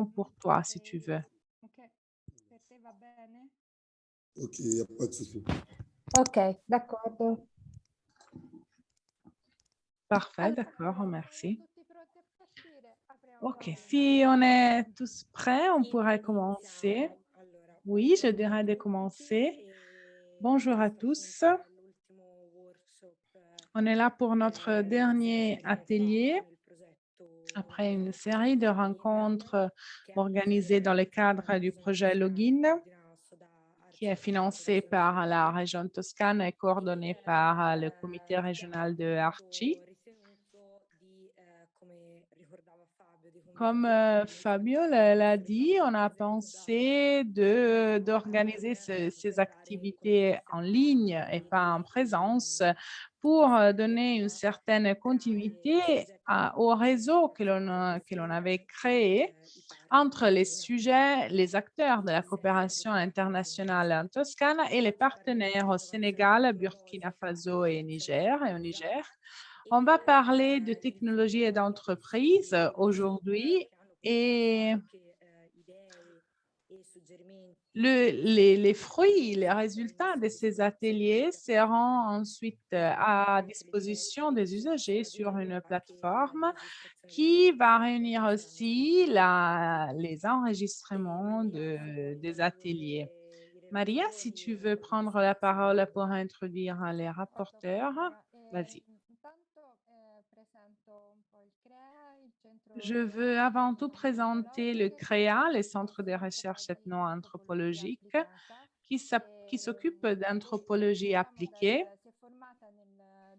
pour toi, si tu veux. Ok, il n'y a pas de souci. Ok, d'accordo. Parfait, Allora, d'accord, merci. tutti pronti a partire? Apriamo Ok, la si on est sessione. tous prêts, on pourrait commencer. Iniziamo. Allora, Oui, je buongiorno a dirais de tutti commencer. Bonjour à questo tous. appunto è l'ultimo workshop On est là pour notre che dernier abbiamo atelier fatto nel après une série de progetto Login, rencontres che organisées dans le cadre du projet Login, coordinato da qui est Arci financé par la Regione région Toscane et coordonné par le comité régional de Arci. abbiamo ritenuto di, come ricordava Fabio, di Comme convertire quelle Fabio informazioni che l'a essere dit, fatte on a pensé d'organiser ces activités en ligne et pas en présence pour donner une certaine continuité au réseau que l'on avait créé entre les sujets, les acteurs de la coopération internationale en Toscane et les partenaires au Sénégal, Burkina Faso et au Niger. On va parler de technologie et d'entreprise aujourd'hui et les fruits, les résultats de ces ateliers seront ensuite à disposition des usagers sur une plateforme qui va réunir aussi les enregistrements des ateliers. Maria, si tu veux prendre la parole pour introduire les rapporteurs, vas-y. Intanto presento un po' il CREA, il centro Je veux avant tout présenter le CREA, le Centre de si recherche occupa di antropologia ethno-anthropologique, applicata. qui s'occupe d'anthropologie appliquée Si è formata nel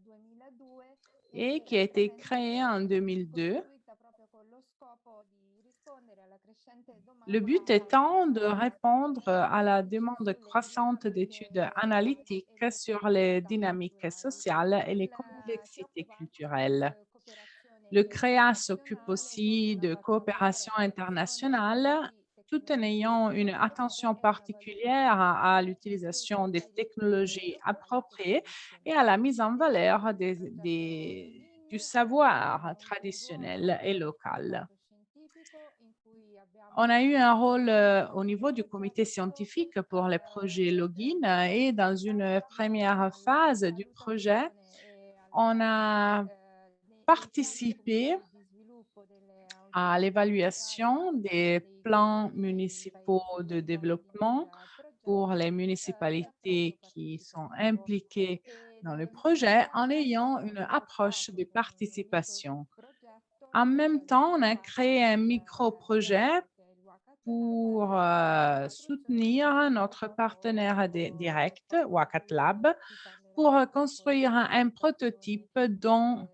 2002 et e qui a été attualmente créée en è 2002. costituita proprio con lo scopo di rispondere alla crescente Le domanda but étant de répondre à la demande croissante d'études analytiques sur les dynamiques sociales et les si complexités occupa anche di culturelles. cooperazione Le CREA s'occupe internazionale aussi con de la coopération valorizzazione internationale, di tout en tecnologie ayant une attention e una particulière à valorizzazione l'utilisation des delle technologies locali appropriées et tradizioni. à la mise en valeur Il progetto du Login savoir ha avuto un traditionnel ruolo et nel local. comitato scientifico in cui On a eu un rôle au abbiamo niveau du comité progetto scientifique pour les projets Login et dans une partecipato première phase alla du projet, valutazione e on a dei piani participé comunali di sviluppo delle à autorità locali l'évaluation des dei plans comuni municipaux paesi de coinvolti développement nel pour progetto les che ha proprio municipalités qui sont partecipato impliquées dans le degli projet en scienziati ayant hanno une approche sviluppato de con un participation. microprogetto En même temps, on a créé un l'ERC, micro-projet che è il Wacat Lab, pour per la costruzione di un soutenir notre partenaire prototipo direct, Wacat poi Lab, qui parlerà pour dopo construire delle un valutazioni prototype dont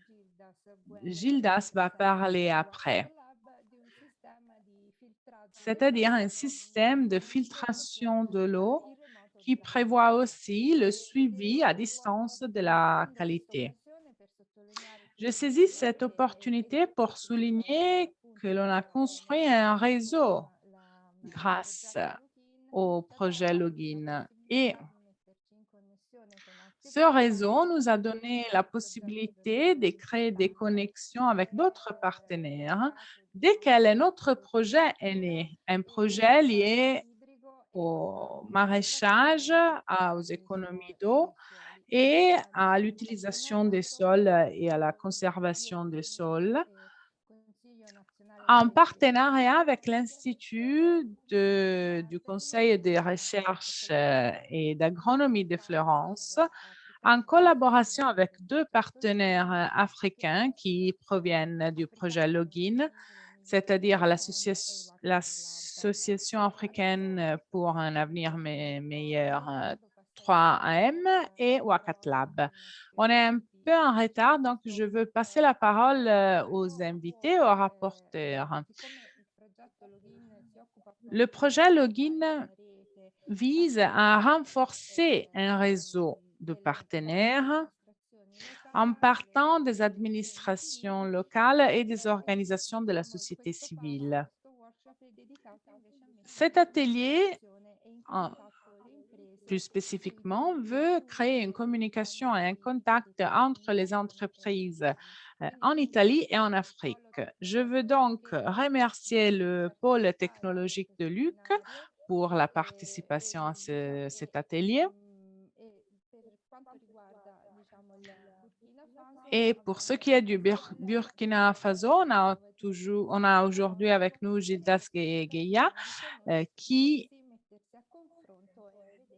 Gildas Guerre, Gildas va responsabile parler del Wacat après, Lab, di un sistema di filtraggio c'est-à-dire un dell'acqua système de a filtration disposizione de l'eau in remoto qui della prévoit comunità. aussi le suivi à Il distance Wacat de la prende questa qualité. occasione per sottolineare Je che saisis cette l'ERC opportunité pour souligner que l'on a construit un réseau il grâce progetto Login au ci ha dato projet la Login. Et possibilità di metterci in connessione con altri ce progetti réseau nous a donné la il progetto del possibilité de créer des Login connexions avec d'autres è partenaires nato dès di que notre projet est agricoltura né, un e projet risparmio lié idrico e alla au maraîchage, conservazione aux économies d'eau dei suoli. et à Il l'utilisation des partenariato sols et à la io conservation des sols, e Consiglio Nazionale en dell'Agricoltura partenariat e avec dell'Agronomia l'Institut du Conseil de recherche et d'agronomie de Florence, en collaboration avec deux partenaires africains qui proviennent du projet Login, c'est-à-dire l'Association africaine pour un avenir meilleur 3AM et Wacat Lab. On est un peu en retard, donc je veux passer la parole aux invités, aux rapporteurs. Le projet Login vise à renforcer un réseau de partenaires en partant des administrations locales et des organisations de la société civile. Cet atelier plus spécifiquement, veut créer une communication et un contact entre les entreprises en Italie et en Afrique. Je veux donc remercier le pôle technologique de Luc pour la participation à cet atelier. Et pour ce qui est du Burkina Faso, on a aujourd'hui avec nous Gildas Gueya, qui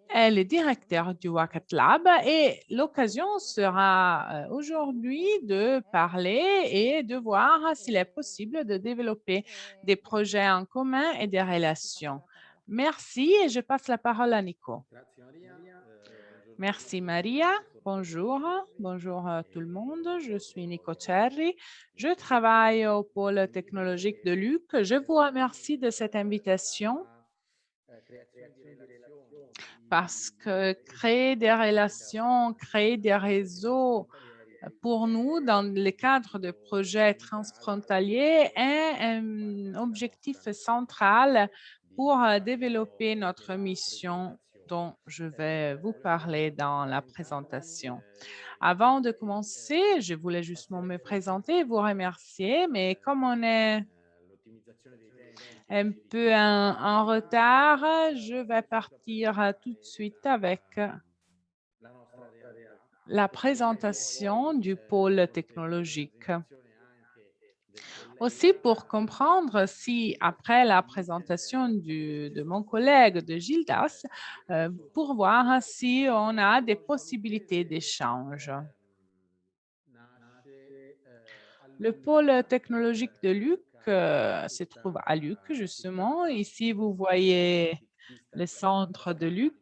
est le directeur du Wakat Lab, et l'occasion sera aujourd'hui de parler et de voir s'il est possible de développer des projets en commun et des relations. Merci et je passe la parole à Nico. Merci Maria. Bonjour. Bonjour à tout le monde. Je suis Nico Cerri. Je travaille au pôle technologique de Luc. Je vous remercie de cette invitation parce que créer des relations, créer des réseaux pour nous dans le cadre de projets transfrontaliers est un objectif central pour développer notre mission dont je vais vous parler dans la présentation. Avant de commencer, je voulais justement me présenter et vous remercier, mais comme on est un peu en retard, je vais partir tout de suite avec la présentation du pôle technologique. Aussi pour comprendre si, après la présentation de mon collègue de Gildas, pour voir si on a des possibilités d'échange. Le pôle technologique de Luc se trouve à Luc, justement. Ici, vous voyez le centre de Luc.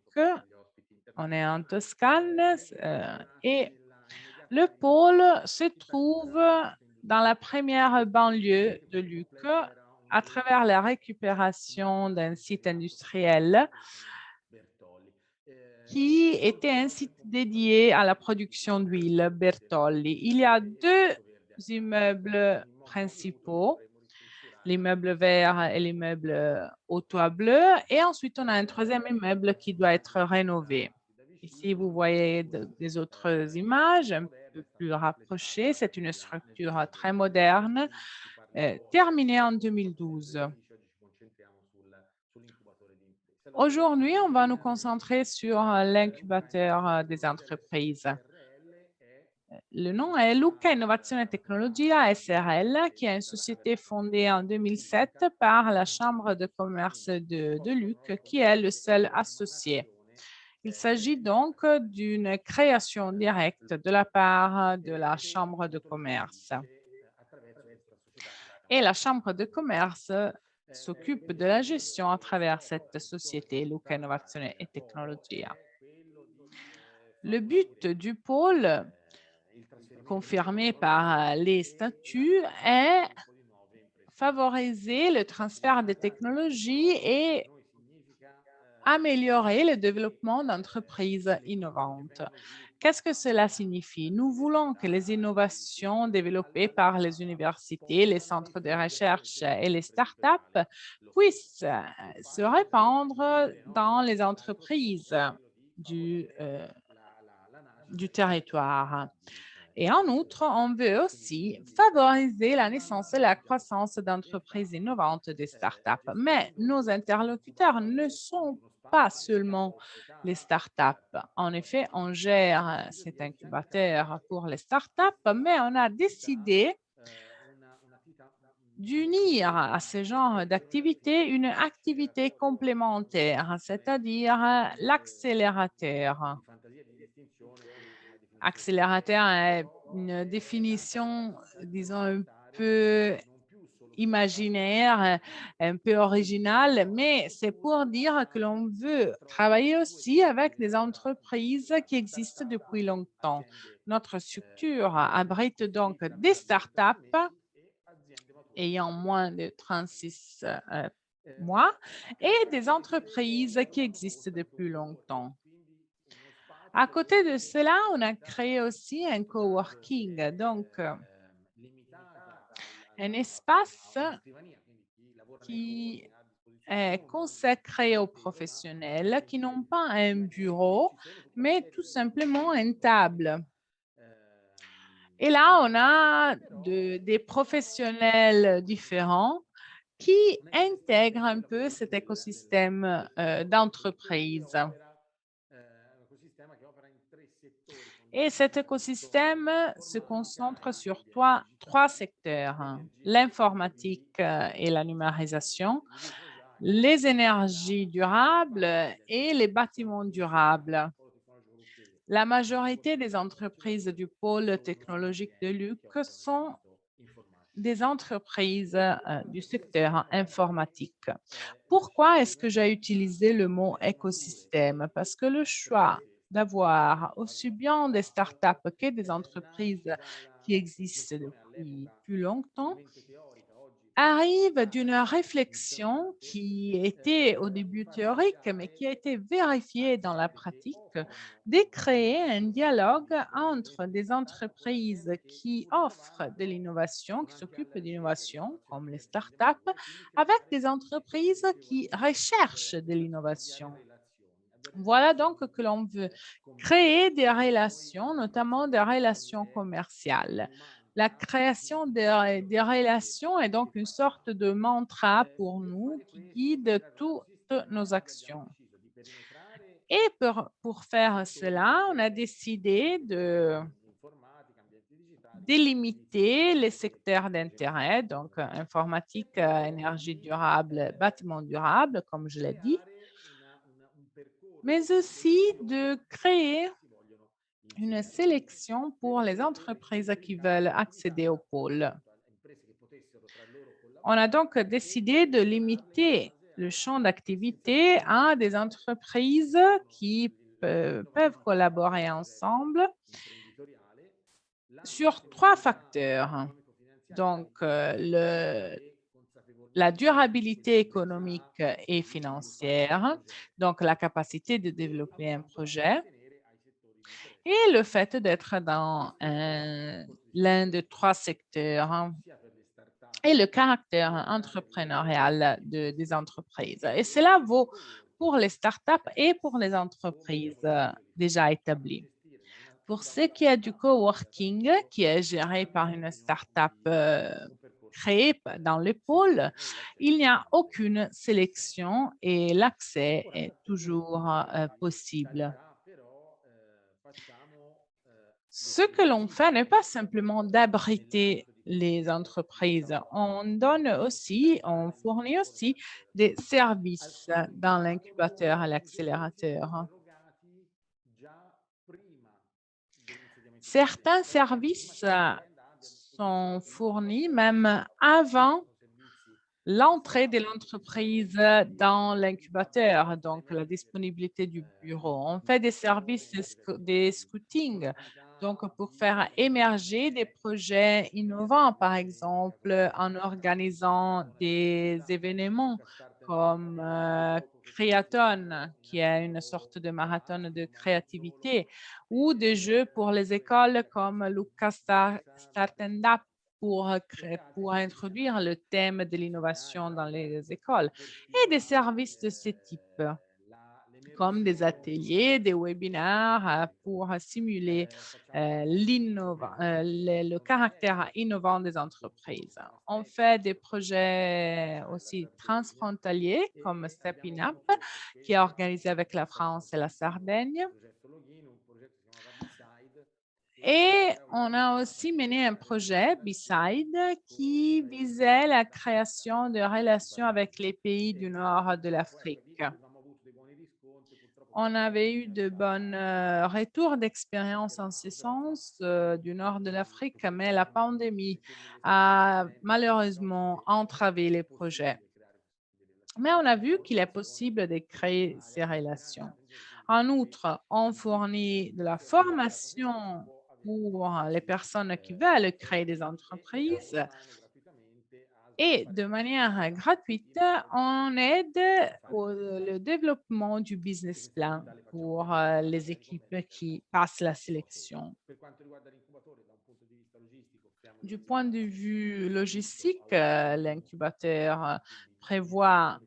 On est en Toscane et le pôle se trouve dans la première banlieue de Luc à travers la récupération d'un site industriel qui était un site dédié à la production d'huile, Bertolli. Il y a deux immeubles principaux, l'immeuble vert et l'immeuble au toit bleu, et ensuite on a un troisième immeuble qui doit être rénové. Ici, vous voyez des autres images un peu plus rapprochées. C'est une structure très moderne, terminée en 2012. Aujourd'hui, on va nous concentrer sur l'incubateur des entreprises. Le nom est Lucca Innovazione e Tecnologia SRL, qui est une société fondée en 2007 par la Chambre de commerce de Luc, qui est le seul associé. Il s'agit donc d'une création directe de la part de la Chambre de commerce. Et la Chambre de commerce s'occupe de la gestion à travers cette société, Lucca Innovazione e Tecnologia. Le but du pôle, confirmé par les statuts, est favoriser le transfert des technologies et améliorer le développement d'entreprises innovantes. Qu'est-ce que cela signifie? Nous voulons que les innovations développées par les universités, les centres de recherche et les startups puissent se répandre dans les entreprises du territoire. Et en outre, on veut aussi favoriser la naissance et la croissance d'entreprises innovantes des startups. Mais nos interlocuteurs ne sont pas seulement les startups. En effet, on gère cet incubateur pour les startups, mais on a décidé d'unir à ce genre d'activité une activité complémentaire, c'est-à-dire l'accélérateur. Accélérateur est une définition, disons, un peu imaginaire, un peu originale, mais c'est pour dire que l'on veut travailler aussi avec des entreprises qui existent depuis longtemps. Notre structure abrite donc des startups ayant moins de 36 mois et des entreprises qui existent depuis longtemps. À côté de cela, on a créé aussi un coworking, donc un espace qui est consacré aux professionnels qui n'ont pas un bureau, mais tout simplement une table. Et là, on a des professionnels différents qui intègrent un peu cet écosystème d'entreprise. Et cet écosystème se concentre sur trois secteurs, hein. L'informatique et la numérisation, les énergies durables et les bâtiments durables. La majorité des entreprises du pôle technologique de Luc sont des entreprises du secteur informatique. Pourquoi est-ce que j'ai utilisé le mot écosystème? Parce que le choix d'avoir aussi bien des startups que des entreprises qui existent depuis plus longtemps arrive d'une réflexion qui était au début théorique, mais qui a été vérifiée dans la pratique, de créer un dialogue entre des entreprises qui offrent de l'innovation, qui s'occupent d'innovation, comme les startups, avec des entreprises qui recherchent de l'innovation. Voilà donc que l'on veut créer des relations, notamment des relations commerciales. La création des relations est donc une sorte de mantra pour nous qui guide toutes nos actions. Et pour faire cela, on a décidé de délimiter les secteurs d'intérêt, donc informatique, énergie durable, bâtiment durable, comme je l'ai dit, mais aussi de créer une sélection pour les entreprises qui veulent accéder au pôle. On a donc décidé de limiter le champ d'activité à des entreprises qui peuvent collaborer ensemble sur trois facteurs. Donc, la durabilité économique et financière, donc la capacité de développer un projet, et le fait d'être dans l'un de trois secteurs, hein, et le caractère entrepreneurial des entreprises. Et cela vaut pour les startups et pour les entreprises déjà établies. Pour ce qui est du coworking, qui est géré par une startup créée dans le pôle, il n'y a aucune sélection et l'accès est toujours possible. Ce que l'on fait n'est pas simplement d'abriter les entreprises. On fournit aussi des services dans l'incubateur et l'accélérateur. Certains services sont fournis même avant l'entrée de l'entreprise dans l'incubateur, donc la disponibilité du bureau. On fait des services de scouting, donc pour faire émerger des projets innovants, par exemple en organisant des événements comme Creathon, qui est une sorte de marathon de créativité, ou des jeux pour les écoles comme Lucas Start and Up pour introduire le thème de l'innovation dans les écoles et des services de ce type, comme des ateliers, des webinaires pour simuler le caractère innovant des entreprises. On fait des projets aussi transfrontaliers comme Stepping Up, qui est organisé avec la France et la Sardaigne. Et on a aussi mené un projet, Beside, qui visait la création de relations avec les pays du nord de l'Afrique. On avait eu de bons retours d'expérience en ce sens du nord de l'Afrique, mais la pandémie a malheureusement entravé les projets. Mais on a vu qu'il est possible de créer ces relations. En outre, on fournit de la formation pour les personnes qui veulent créer des entreprises et de manière gratuite, on aide le développement du business plan pour les équipes qui passent la sélection. Du point de vue logistique, l'incubateur prévoit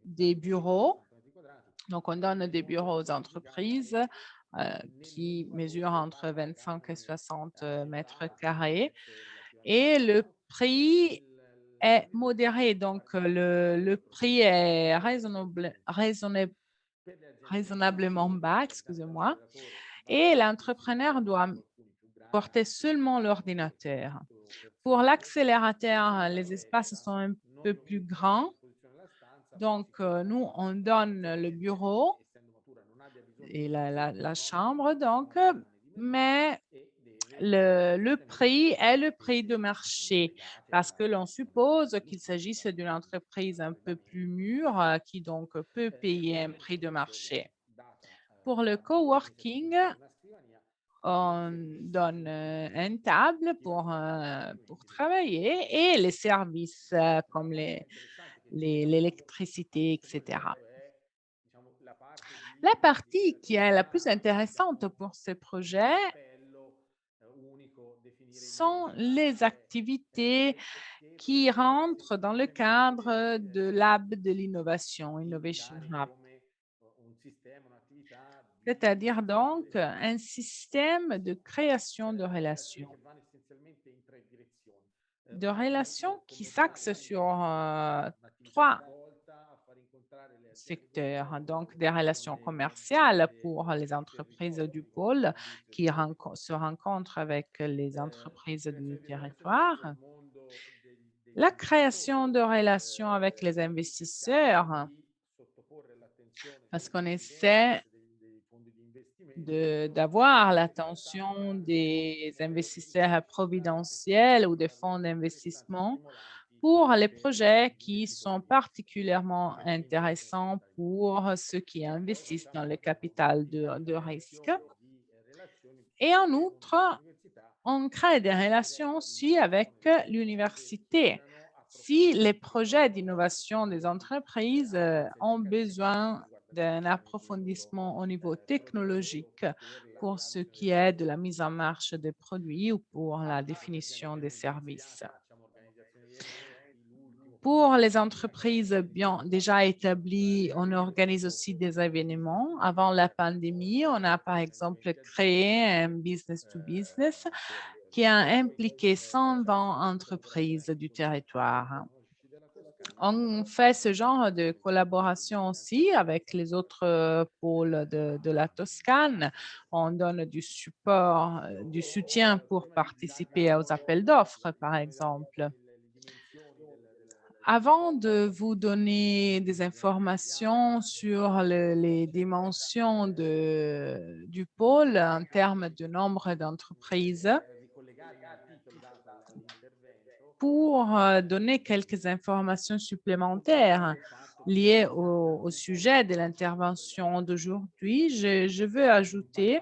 des bureaux. Donc, on donne des bureaux aux entreprises qui mesurent entre 25 et 60 mètres carrés. Et le prix est modéré. Donc, le prix est raisonnablement bas, excusez-moi. Et l'entrepreneur doit porter seulement l'ordinateur. Pour l'accélérateur, les espaces sont un peu plus grands. Donc, nous, on donne le bureau et la chambre, donc, mais le prix est le prix de marché parce que l'on suppose qu'il s'agisse d'une entreprise un peu plus mûre qui donc peut payer un prix de marché. Pour le coworking, on donne une table pour travailler et les services comme l'électricité, etc. La partie qui est la plus intéressante pour ce projet sont les activités qui rentrent dans le cadre de l'Hub de l'innovation, Innovation Hub. C'est-à-dire donc un système de création de relations. De relations qui s'axent sur trois secteurs. Donc, des relations commerciales pour les entreprises du pôle qui se rencontrent avec les entreprises du territoire. La création de relations avec les investisseurs, parce qu'on essaie d'avoir l'attention des investisseurs providentiels ou des fonds d'investissement pour les projets qui sont particulièrement intéressants pour ceux qui investissent dans le capital de risque. Et en outre, on crée des relations aussi avec l'université. Si les projets d'innovation des entreprises ont besoin d'un approfondissement au niveau technologique pour ce qui est de la mise en marche des produits ou pour la définition des services. Pour les entreprises bien déjà établies, on organise aussi des événements. Avant la pandémie, on a par exemple créé un business-to-business qui a impliqué 120 entreprises du territoire. On fait ce genre de collaboration aussi avec les autres pôles de la Toscane. On donne du support, du soutien pour participer aux appels d'offres, par exemple. Avant de vous donner des informations sur les dimensions du pôle en termes de nombre d'entreprises, pour donner quelques informations supplémentaires liées au sujet de l'intervention d'aujourd'hui, je veux ajouter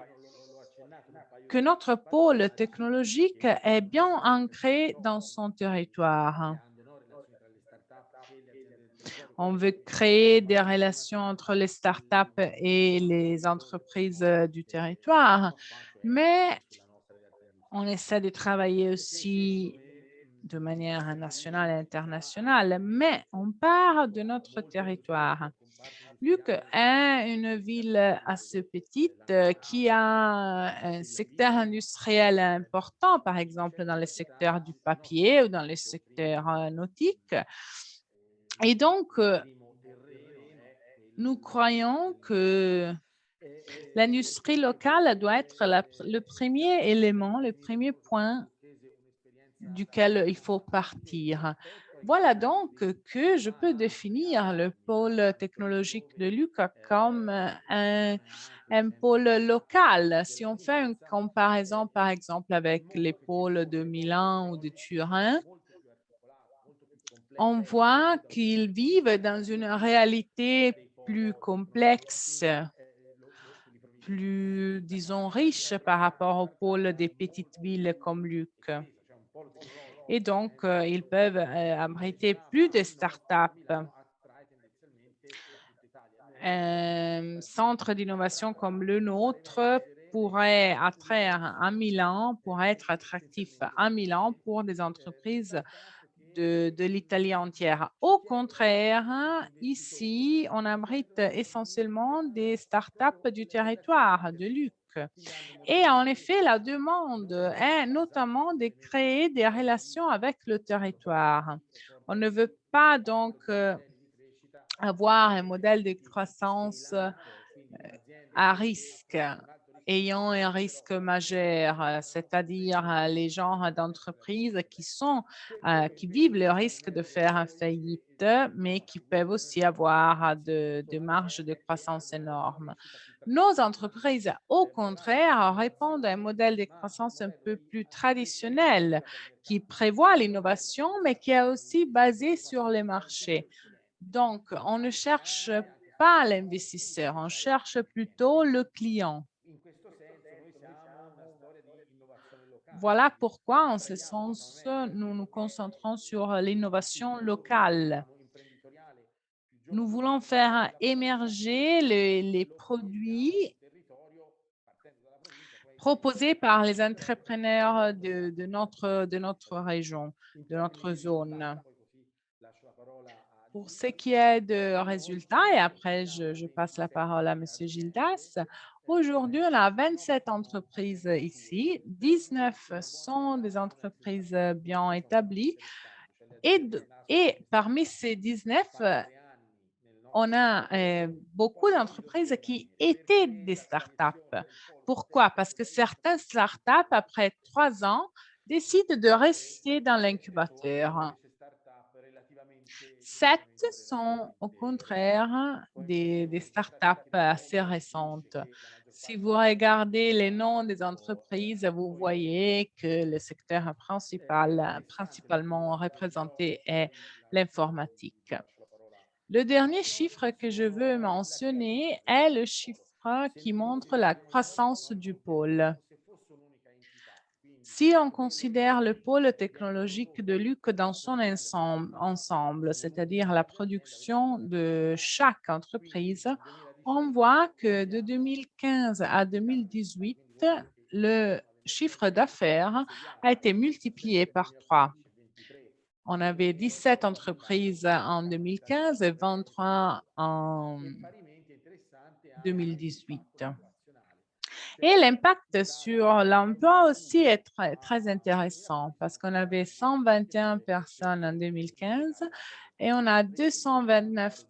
que notre pôle technologique est bien ancré dans son territoire. On veut créer des relations entre les startups et les entreprises du territoire, mais on essaie de travailler aussi de manière nationale et internationale, mais on part de notre territoire. Luc est une ville assez petite qui a un secteur industriel important, par exemple dans le secteur du papier ou dans le secteur nautique. Et donc, nous croyons que l'industrie locale doit être le premier élément, le premier point duquel il faut partir. Voilà donc que je peux définir le pôle technologique de Lucca comme un pôle local. Si on fait une comparaison, par exemple, avec les pôles de Milan ou de Turin, on voit qu'ils vivent dans une réalité plus complexe, plus, disons, riche par rapport au pôle des petites villes comme Luc. Et donc, ils peuvent abriter plus de startups. Un centre d'innovation comme le nôtre pourrait attraire à Milan, pourrait être attractif à Milan pour des entreprises de l'Italie entière. Au contraire, ici, on abrite essentiellement des startups du territoire de Luc. Et en effet, la demande est notamment de créer des relations avec le territoire. On ne veut pas donc avoir un modèle de croissance à risque, ayant un risque majeur, c'est-à-dire les genres d'entreprises qui vivent le risque de faire une faillite, mais qui peuvent aussi avoir de marges de croissance énormes. Nos entreprises, au contraire, répondent à un modèle de croissance un peu plus traditionnel qui prévoit l'innovation, mais qui est aussi basé sur les marchés. Donc, on ne cherche pas l'investisseur, on cherche plutôt le client. Voilà pourquoi, en ce sens, nous nous concentrons sur l'innovation locale. Nous voulons faire émerger les produits proposés par les entrepreneurs de notre région, de notre zone. Pour ce qui est de résultats, et après je passe la parole à M. Gildas, aujourd'hui, on a 27 entreprises ici, 19 sont des entreprises bien établies et parmi ces 19, on a beaucoup d'entreprises qui étaient des startups. Pourquoi? Parce que certaines startups, après 3 ans, décident de rester dans l'incubateur. 7 sont au contraire des startups assez récentes. Si vous regardez les noms des entreprises, vous voyez que le secteur principalement représenté est l'informatique. Le dernier chiffre que je veux mentionner est le chiffre qui montre la croissance du pôle. Si on considère le pôle technologique de Luc dans son ensemble, c'est-à-dire la production de chaque entreprise, on voit que de 2015 à 2018, le chiffre d'affaires a été multiplié par 3. On avait 17 entreprises en 2015 et 23 en 2018. Et l'impact sur l'emploi aussi est très intéressant parce qu'on avait 121 personnes en 2015 et on a 229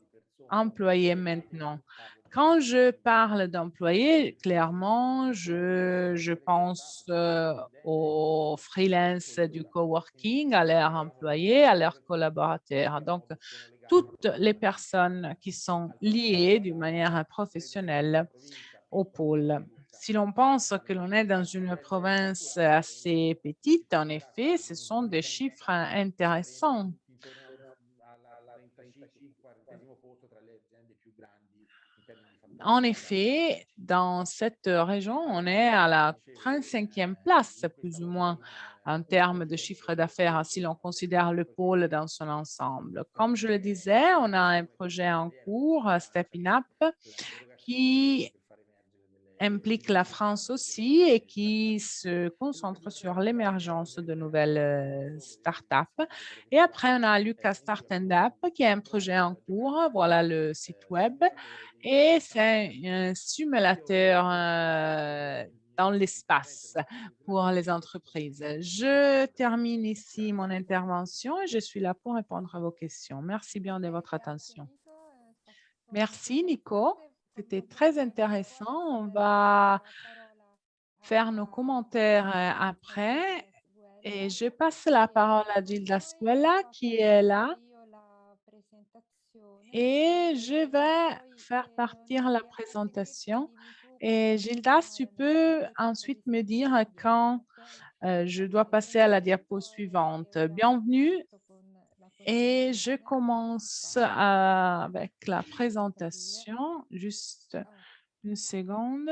employés maintenant. Quand je parle d'employés, clairement, je pense aux freelances du coworking, à leurs employés, à leurs collaborateurs. Donc, toutes les personnes qui sont liées d'une manière professionnelle au pôle. Si l'on pense que l'on est dans une province assez petite, en effet, ce sont des chiffres intéressants. En effet, dans cette région, on est à la 35e place, plus ou moins, en termes de chiffre d'affaires, si l'on considère le pôle dans son ensemble. Comme je le disais, on a un projet en cours, Stepping Up, qui implique la France aussi et qui se concentre sur l'émergence de nouvelles startups. Et après, on a Lucas Start and Up, qui est un projet en cours. Voilà le site web. Et c'est un simulateur dans l'espace pour les entreprises. Je termine ici mon intervention et je suis là pour répondre à vos questions. Merci bien de votre attention. Merci, Nico. C'était très intéressant. On va faire nos commentaires après. Et je passe la parole à Gilda Squella qui est là. Et je vais faire partir la présentation. Et Gildas, tu peux ensuite me dire quand je dois passer à la diapo suivante. Bienvenue. Et je commence avec la présentation. Juste une seconde.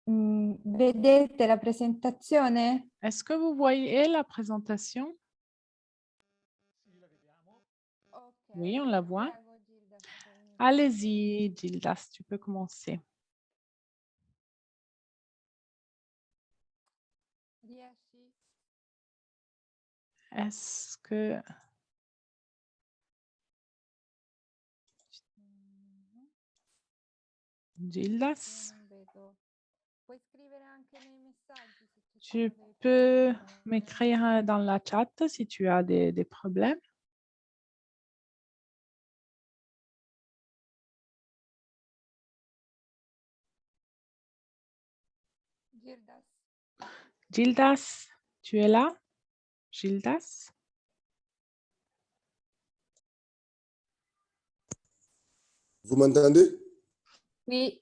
Vedete la presentazione? Est-ce que vous voyez la présentation? Oui, on la voit. Prego, Gilda, se puoi iniziare. Allez-y, Gildas, tu peux commencer. Riesci? Est-ce que Gildas, Io non vedo. Puoi scrivere anche nei messaggi se ci tu sono dei peux problemi. m'écrire dans la chat si tu as des problèmes? Gildas, Gildas, tu es là? Gildas? Vous m'entendez? Sì,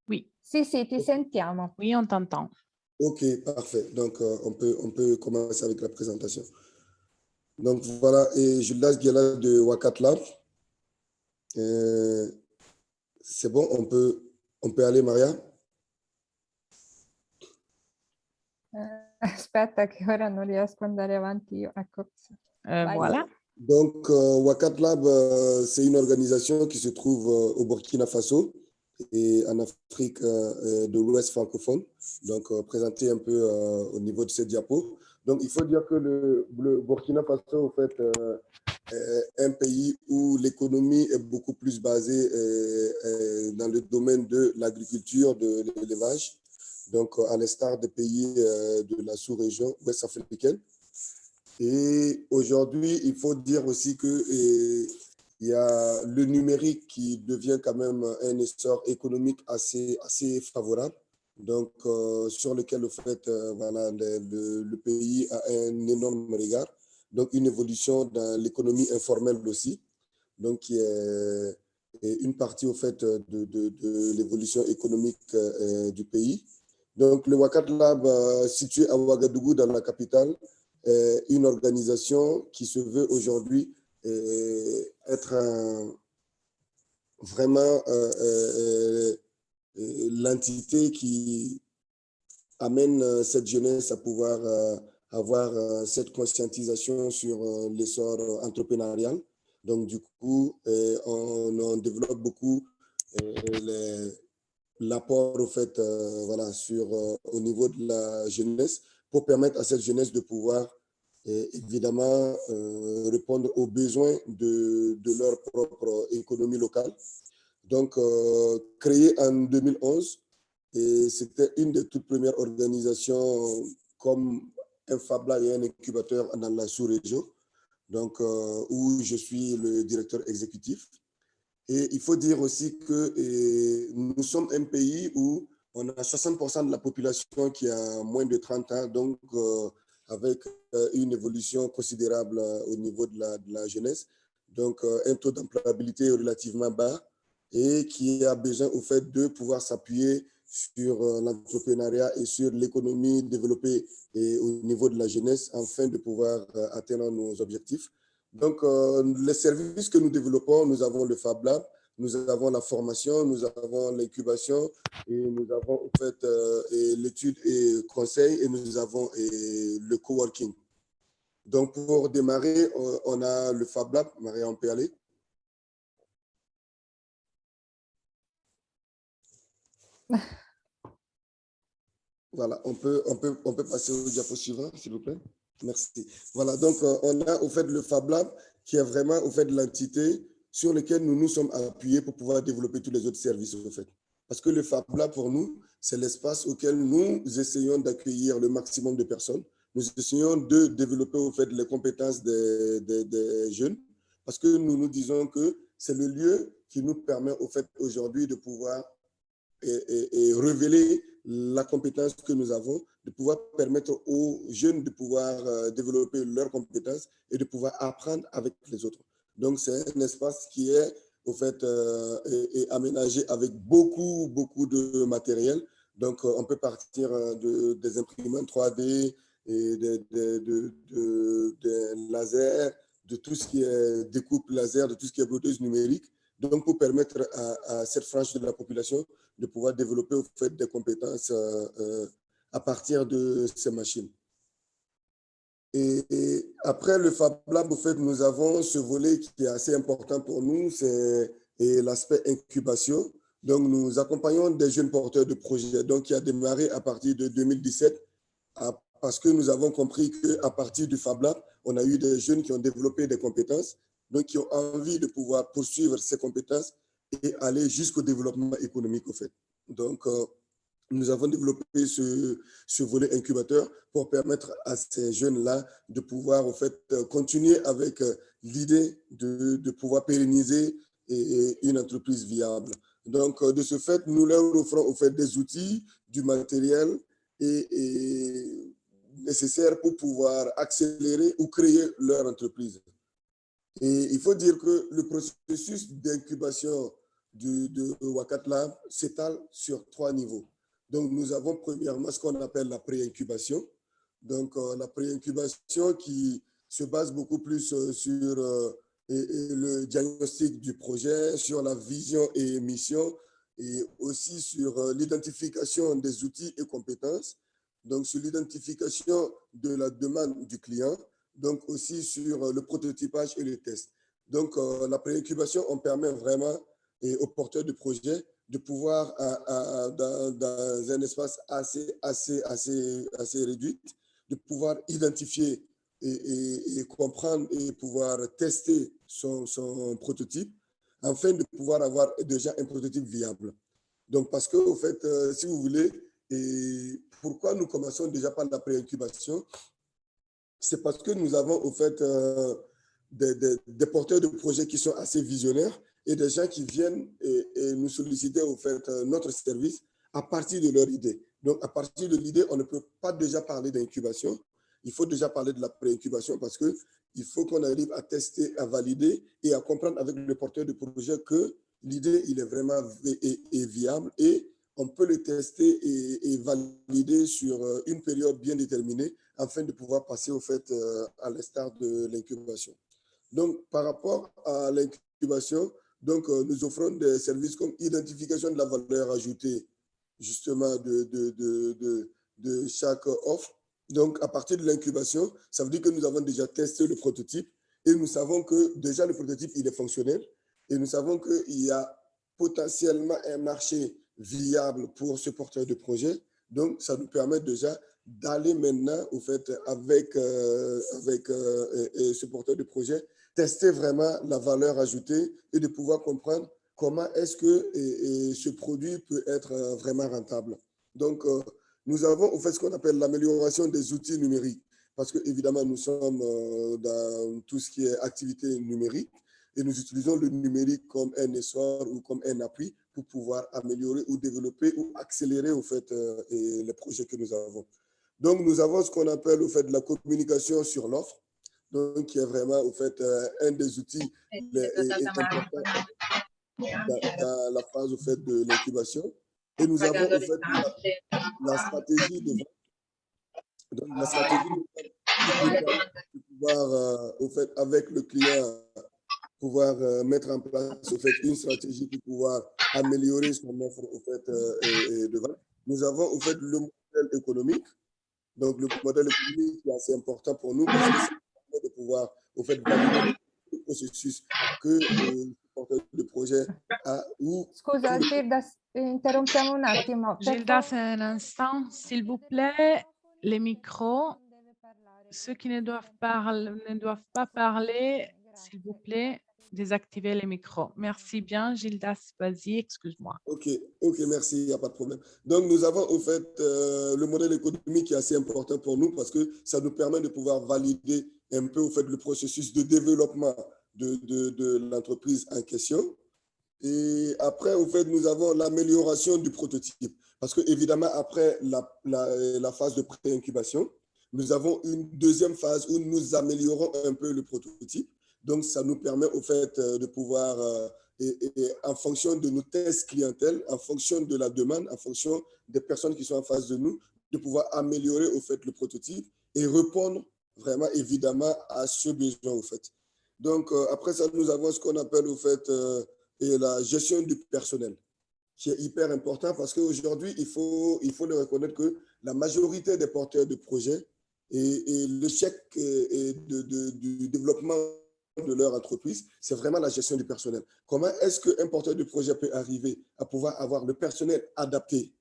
Oui, sì, sì, ti sentiamo. oui, on t'entend. Ok, parfait. Donc, on peut commencer avec la présentation. Donc, voilà, et Julas Guéla de Wakat Lab. C'est bon, on peut aller, Maria? Aspetta che ora non riesco ad andare avanti io. Ecco. Vai. Voilà. Donc, Wakat Lab, c'est une organisation qui se trouve au Burkina Faso et en Afrique de l'Ouest francophone. Donc, présenté un peu au niveau de ces diapos. Donc, il faut dire que le Burkina Faso, en fait, est un pays où l'économie est beaucoup plus basée dans le domaine de l'agriculture, de l'élevage. Donc, à l'instar des pays de la sous-région ouest africaine. Et aujourd'hui, il faut dire aussi qu'il y a le numérique qui devient quand même un essor économique assez favorable, donc sur lequel voilà, le pays a un énorme regard. Donc une évolution dans l'économie informelle aussi, donc qui est une partie au fait de l'évolution économique du pays. Donc le Wakat Lab, situé à Ouagadougou dans la capitale, une organisation qui se veut aujourd'hui être vraiment l'entité qui amène cette jeunesse à pouvoir avoir cette conscientisation sur l'essor entrepreneurial. Donc, du coup, on développe beaucoup l'apport au fait, voilà, au niveau de la jeunesse pour permettre à cette jeunesse de pouvoir évidemment répondre aux besoins de leur propre économie locale. Donc, créé en 2011, et c'était une des toutes premières organisations comme un Fab Lab et un incubateur dans la sous-région, donc où je suis le directeur exécutif. Et il faut dire aussi que nous sommes un pays où on a 60% de la population qui a moins de 30 ans, donc avec une évolution considérable au niveau de la jeunesse. Donc un taux d'employabilité relativement bas et qui a besoin au fait de pouvoir s'appuyer sur l'entrepreneuriat et sur l'économie développée au niveau de la jeunesse afin de pouvoir atteindre nos objectifs. Donc, les services que nous développons, nous avons le Fab Lab, nous avons la formation, nous avons l'incubation et nous avons en fait l'étude et conseil et nous avons le coworking. Donc, pour démarrer, on a le Fab Lab. Maria, on peut aller. Voilà, on peut passer au diapo suivant, s'il vous plaît. Merci. Voilà, donc on a au fait le Fab Lab qui est vraiment au fait de l'entité sur laquelle nous nous sommes appuyés pour pouvoir développer tous les autres services au fait. Parce que le Fab Lab pour nous, c'est l'espace auquel nous essayons d'accueillir le maximum de personnes. Nous essayons de développer au fait les compétences des jeunes parce que nous nous disons que c'est le lieu qui nous permet au fait aujourd'hui de pouvoir et révéler la compétence que nous avons, de pouvoir permettre aux jeunes de pouvoir développer leurs compétences et de pouvoir apprendre avec les autres. Donc, c'est un espace qui est au fait aménagé avec beaucoup de matériel. Donc, on peut partir des imprimantes 3D et des lasers, de tout ce qui est découpe laser, de tout ce qui est brodeuse numérique. Donc, pour permettre à cette frange de la population de pouvoir développer au fait des compétences à partir de ces machines. Et après le Fab Lab, au fait, nous avons ce volet qui est assez important pour nous, c'est l'aspect incubation. Donc, nous accompagnons des jeunes porteurs de projets, donc qui a démarré à partir de 2017 parce que nous avons compris qu'à partir du Fab Lab, on a eu des jeunes qui ont développé des compétences, donc qui ont envie de pouvoir poursuivre ces compétences et aller jusqu'au développement économique, au fait. Donc, nous avons développé ce volet incubateur pour permettre à ces jeunes-là de pouvoir, au fait, continuer avec l'idée de pouvoir pérenniser une entreprise viable. Donc, de ce fait, nous leur offrons, au fait, des outils, du matériel et nécessaires pour pouvoir accélérer ou créer leur entreprise. Et il faut dire que le processus d'incubation de Wakat Lab s'étale sur 3 niveaux. Donc, nous avons premièrement ce qu'on appelle la pré-incubation. Donc, la pré-incubation qui se base beaucoup plus sur le diagnostic du projet, sur la vision et mission, et aussi sur l'identification des outils et compétences. Donc, sur l'identification de la demande du client, donc aussi sur le prototypage et le test. Donc, la pré-incubation, on permet vraiment aux porteurs de projet de pouvoir, dans un espace assez réduit, de pouvoir identifier et comprendre et pouvoir tester son prototype afin de pouvoir avoir déjà un prototype viable. Donc, parce que, au fait, si vous voulez, et pourquoi nous commençons déjà par la pré-incubation? C'est parce que nous avons, au fait, des porteurs de projets qui sont assez visionnaires et des gens qui viennent et nous solliciter, au fait, notre service à partir de leur idée. Donc, à partir de l'idée, on ne peut pas déjà parler d'incubation. Il faut déjà parler de la pré-incubation parce qu'il faut qu'on arrive à tester, à valider et à comprendre avec le porteur de projet que l'idée, il est vraiment viable et on peut le tester et valider sur une période bien déterminée afin de pouvoir passer au fait à l'instar de l'incubation. Donc, par rapport à l'incubation, donc, nous offrons des services comme identification de la valeur ajoutée, justement, de chaque offre. Donc, à partir de l'incubation, ça veut dire que nous avons déjà testé le prototype et nous savons que déjà le prototype, il est fonctionnel et nous savons qu'il y a potentiellement un marché viable pour ce porteur de projet. Donc, ça nous permet déjà d'aller maintenant, au fait, avec ce porteur de projet, tester vraiment la valeur ajoutée et de pouvoir comprendre comment est-ce que ce produit peut être vraiment rentable. Donc, nous avons, au fait, ce qu'on appelle l'amélioration des outils numériques, parce que évidemment, nous sommes dans tout ce qui est activité numérique et nous utilisons le numérique comme un essor ou comme un appui pour pouvoir améliorer ou développer ou accélérer, au fait, les projets que nous avons. Donc, nous avons ce qu'on appelle, au fait, la communication sur l'offre, donc qui est vraiment, au fait, un des outils importants dans la phase, au fait, de l'incubation. Et nous avons, au fait, la stratégie de vente. Donc, la stratégie de vente de pouvoir, au fait, avec le client, pouvoir mettre en place, au fait, une stratégie pour pouvoir améliorer son offre, au fait, de vente. Nous avons, au fait, le modèle économique. Donc, le modèle économique est assez important pour nous parce que ça permet de pouvoir, au fait, valider le processus que le porteur de projet a. Scusa, Gildas, interrompiamo un attimo. Gildas, un instant, s'il vous plaît, les micros. Ceux qui ne doivent pas parler, s'il vous plaît, désactivez les micros. Merci bien, Gildas, vas-y, excuse-moi. Ok, merci, il n'y a pas de problème. Donc, nous avons au fait le modèle économique qui est assez important pour nous parce que ça nous permet de pouvoir valider un peu au fait le processus de développement de l'entreprise en question. Et après, au fait, nous avons l'amélioration du prototype. Parce que, évidemment, après la phase de pré-incubation, nous avons une deuxième phase où nous améliorons un peu le prototype. Donc, ça nous permet, au fait, de pouvoir, en fonction de nos tests clientèle, en fonction de la demande, en fonction des personnes qui sont en face de nous, de pouvoir améliorer, au fait, le prototype et répondre vraiment, évidemment, à ce besoin, au fait. Donc, après ça, nous avons ce qu'on appelle, au fait, et la gestion du personnel, qui est hyper important parce qu'aujourd'hui, il faut le reconnaître que la majorité des porteurs de projets et l'échec du développement de leur entreprise, c'est vraiment la gestion du personnel. Comment est-ce qu'un porteur de projet peut arriver à pouvoir avoir le personnel adapté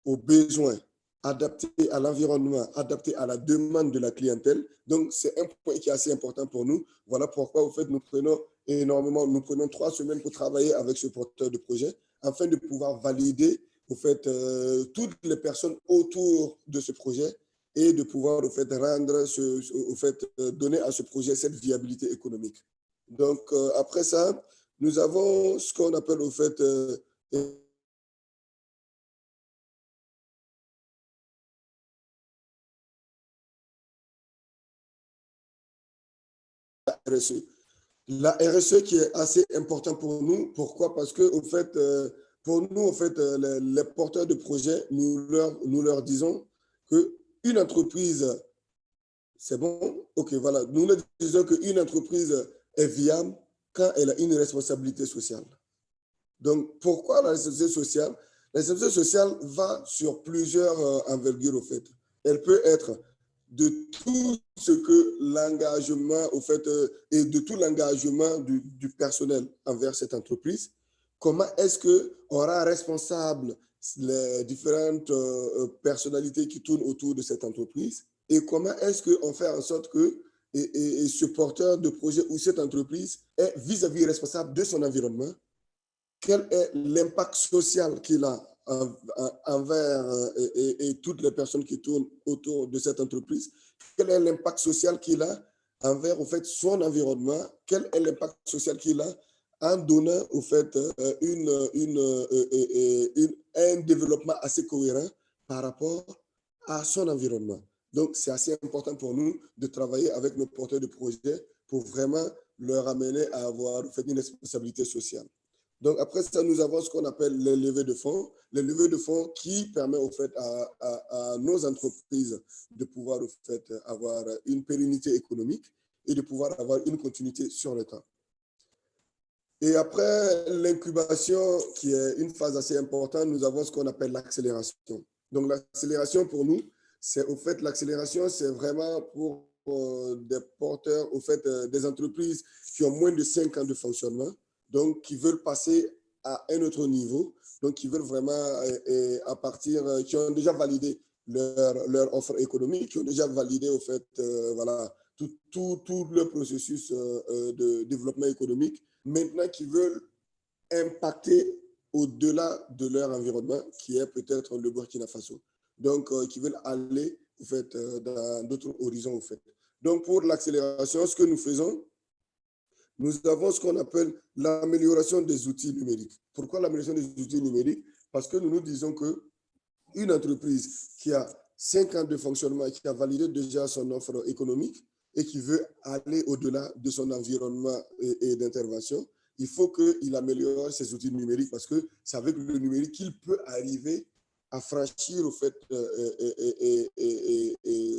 aux besoins adapté à l'environnement, adapté à la demande de la clientèle. Donc, c'est un point qui est assez important pour nous. Voilà pourquoi, au fait, nous prenons 3 semaines pour travailler avec ce porteur de projet afin de pouvoir valider, au fait, toutes les personnes autour de ce projet et de pouvoir, au fait, donner à ce projet cette viabilité économique. Donc, après ça, nous avons ce qu'on appelle, au fait, la RSE. La RSE qui est assez important pour nous. Pourquoi? Parce que, au fait, pour nous, au fait, les porteurs de projets, nous leur disons qu'une entreprise, c'est bon, ok, voilà, nous leur disons qu'une entreprise est viable quand elle a une responsabilité sociale. Donc, pourquoi la responsabilité sociale? La responsabilité sociale va sur plusieurs envergures, au fait. Elle peut être de tout ce que l'engagement, au fait, et de tout l'engagement du personnel envers cette entreprise. Comment est-ce qu'on rend responsable les différentes personnalités qui tournent autour de cette entreprise? Et comment est-ce qu'on fait en sorte que ce porteur de projet ou cette entreprise est vis-à-vis responsable de son environnement? Quel est l'impact social qu'il a envers et toutes les personnes qui tournent autour de cette entreprise? Quel est l'impact social qu'il a envers, au fait, son environnement? Quel est l'impact social qu'il a en donnant, au fait, un développement assez cohérent par rapport à son environnement? Donc, c'est assez important pour nous de travailler avec nos porteurs de projets pour vraiment leur amener à avoir, au fait, une responsabilité sociale. Donc, après ça, nous avons ce qu'on appelle les levées de fonds. Les levées de fonds qui permettent, au fait, à nos entreprises de pouvoir, au fait, avoir une pérennité économique et de pouvoir avoir une continuité sur le temps. Et après l'incubation, qui est une phase assez importante, nous avons ce qu'on appelle l'accélération. Donc, l'accélération pour nous, c'est, au fait, l'accélération, c'est vraiment pour des porteurs, au fait, des entreprises qui ont moins de 5 ans de fonctionnement, donc qui veulent passer à un autre niveau, donc qui veulent vraiment, qui ont déjà validé leur offre économique, qui ont déjà validé, au fait, voilà, tout le processus de développement économique, maintenant qui veulent impacter au-delà de leur environnement, qui est peut-être le Burkina Faso. Donc, qui veulent aller, au fait, dans d'autres horizons, au fait. Donc, pour l'accélération, ce que nous faisons, nous avons ce qu'on appelle l'amélioration des outils numériques. Pourquoi l'amélioration des outils numériques? Parce que nous nous disons qu'une entreprise qui a 5 ans de fonctionnement, qui a validé déjà son offre économique et qui veut aller au-delà de son environnement et d'intervention, il faut qu'il améliore ses outils numériques parce que c'est avec le numérique qu'il peut arriver à franchir, au fait,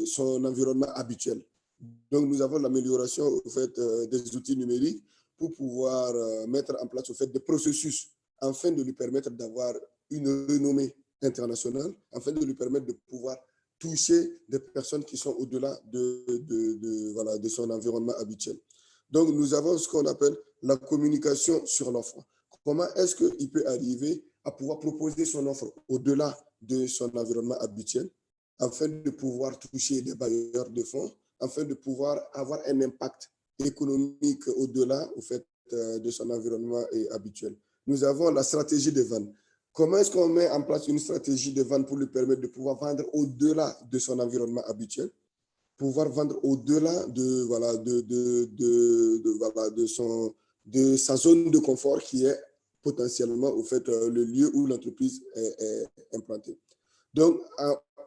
son environnement habituel. Donc, nous avons l'amélioration, au fait, des outils numériques pour pouvoir mettre en place, au fait, des processus afin de lui permettre d'avoir une renommée internationale, afin de lui permettre de pouvoir toucher des personnes qui sont au-delà de son environnement habituel. Donc, nous avons ce qu'on appelle la communication sur l'offre. Comment est-ce qu'il peut arriver à pouvoir proposer son offre au-delà de son environnement habituel, afin de pouvoir toucher des bailleurs de fonds, afin de pouvoir avoir un impact économique au-delà, au fait, de son environnement habituel. Nous avons la stratégie de vente. Comment est-ce qu'on met en place une stratégie de vente pour lui permettre de pouvoir vendre au-delà de son environnement habituel, pouvoir vendre au-delà de sa zone de confort qui est potentiellement, au fait, le lieu où l'entreprise est implantée. Donc,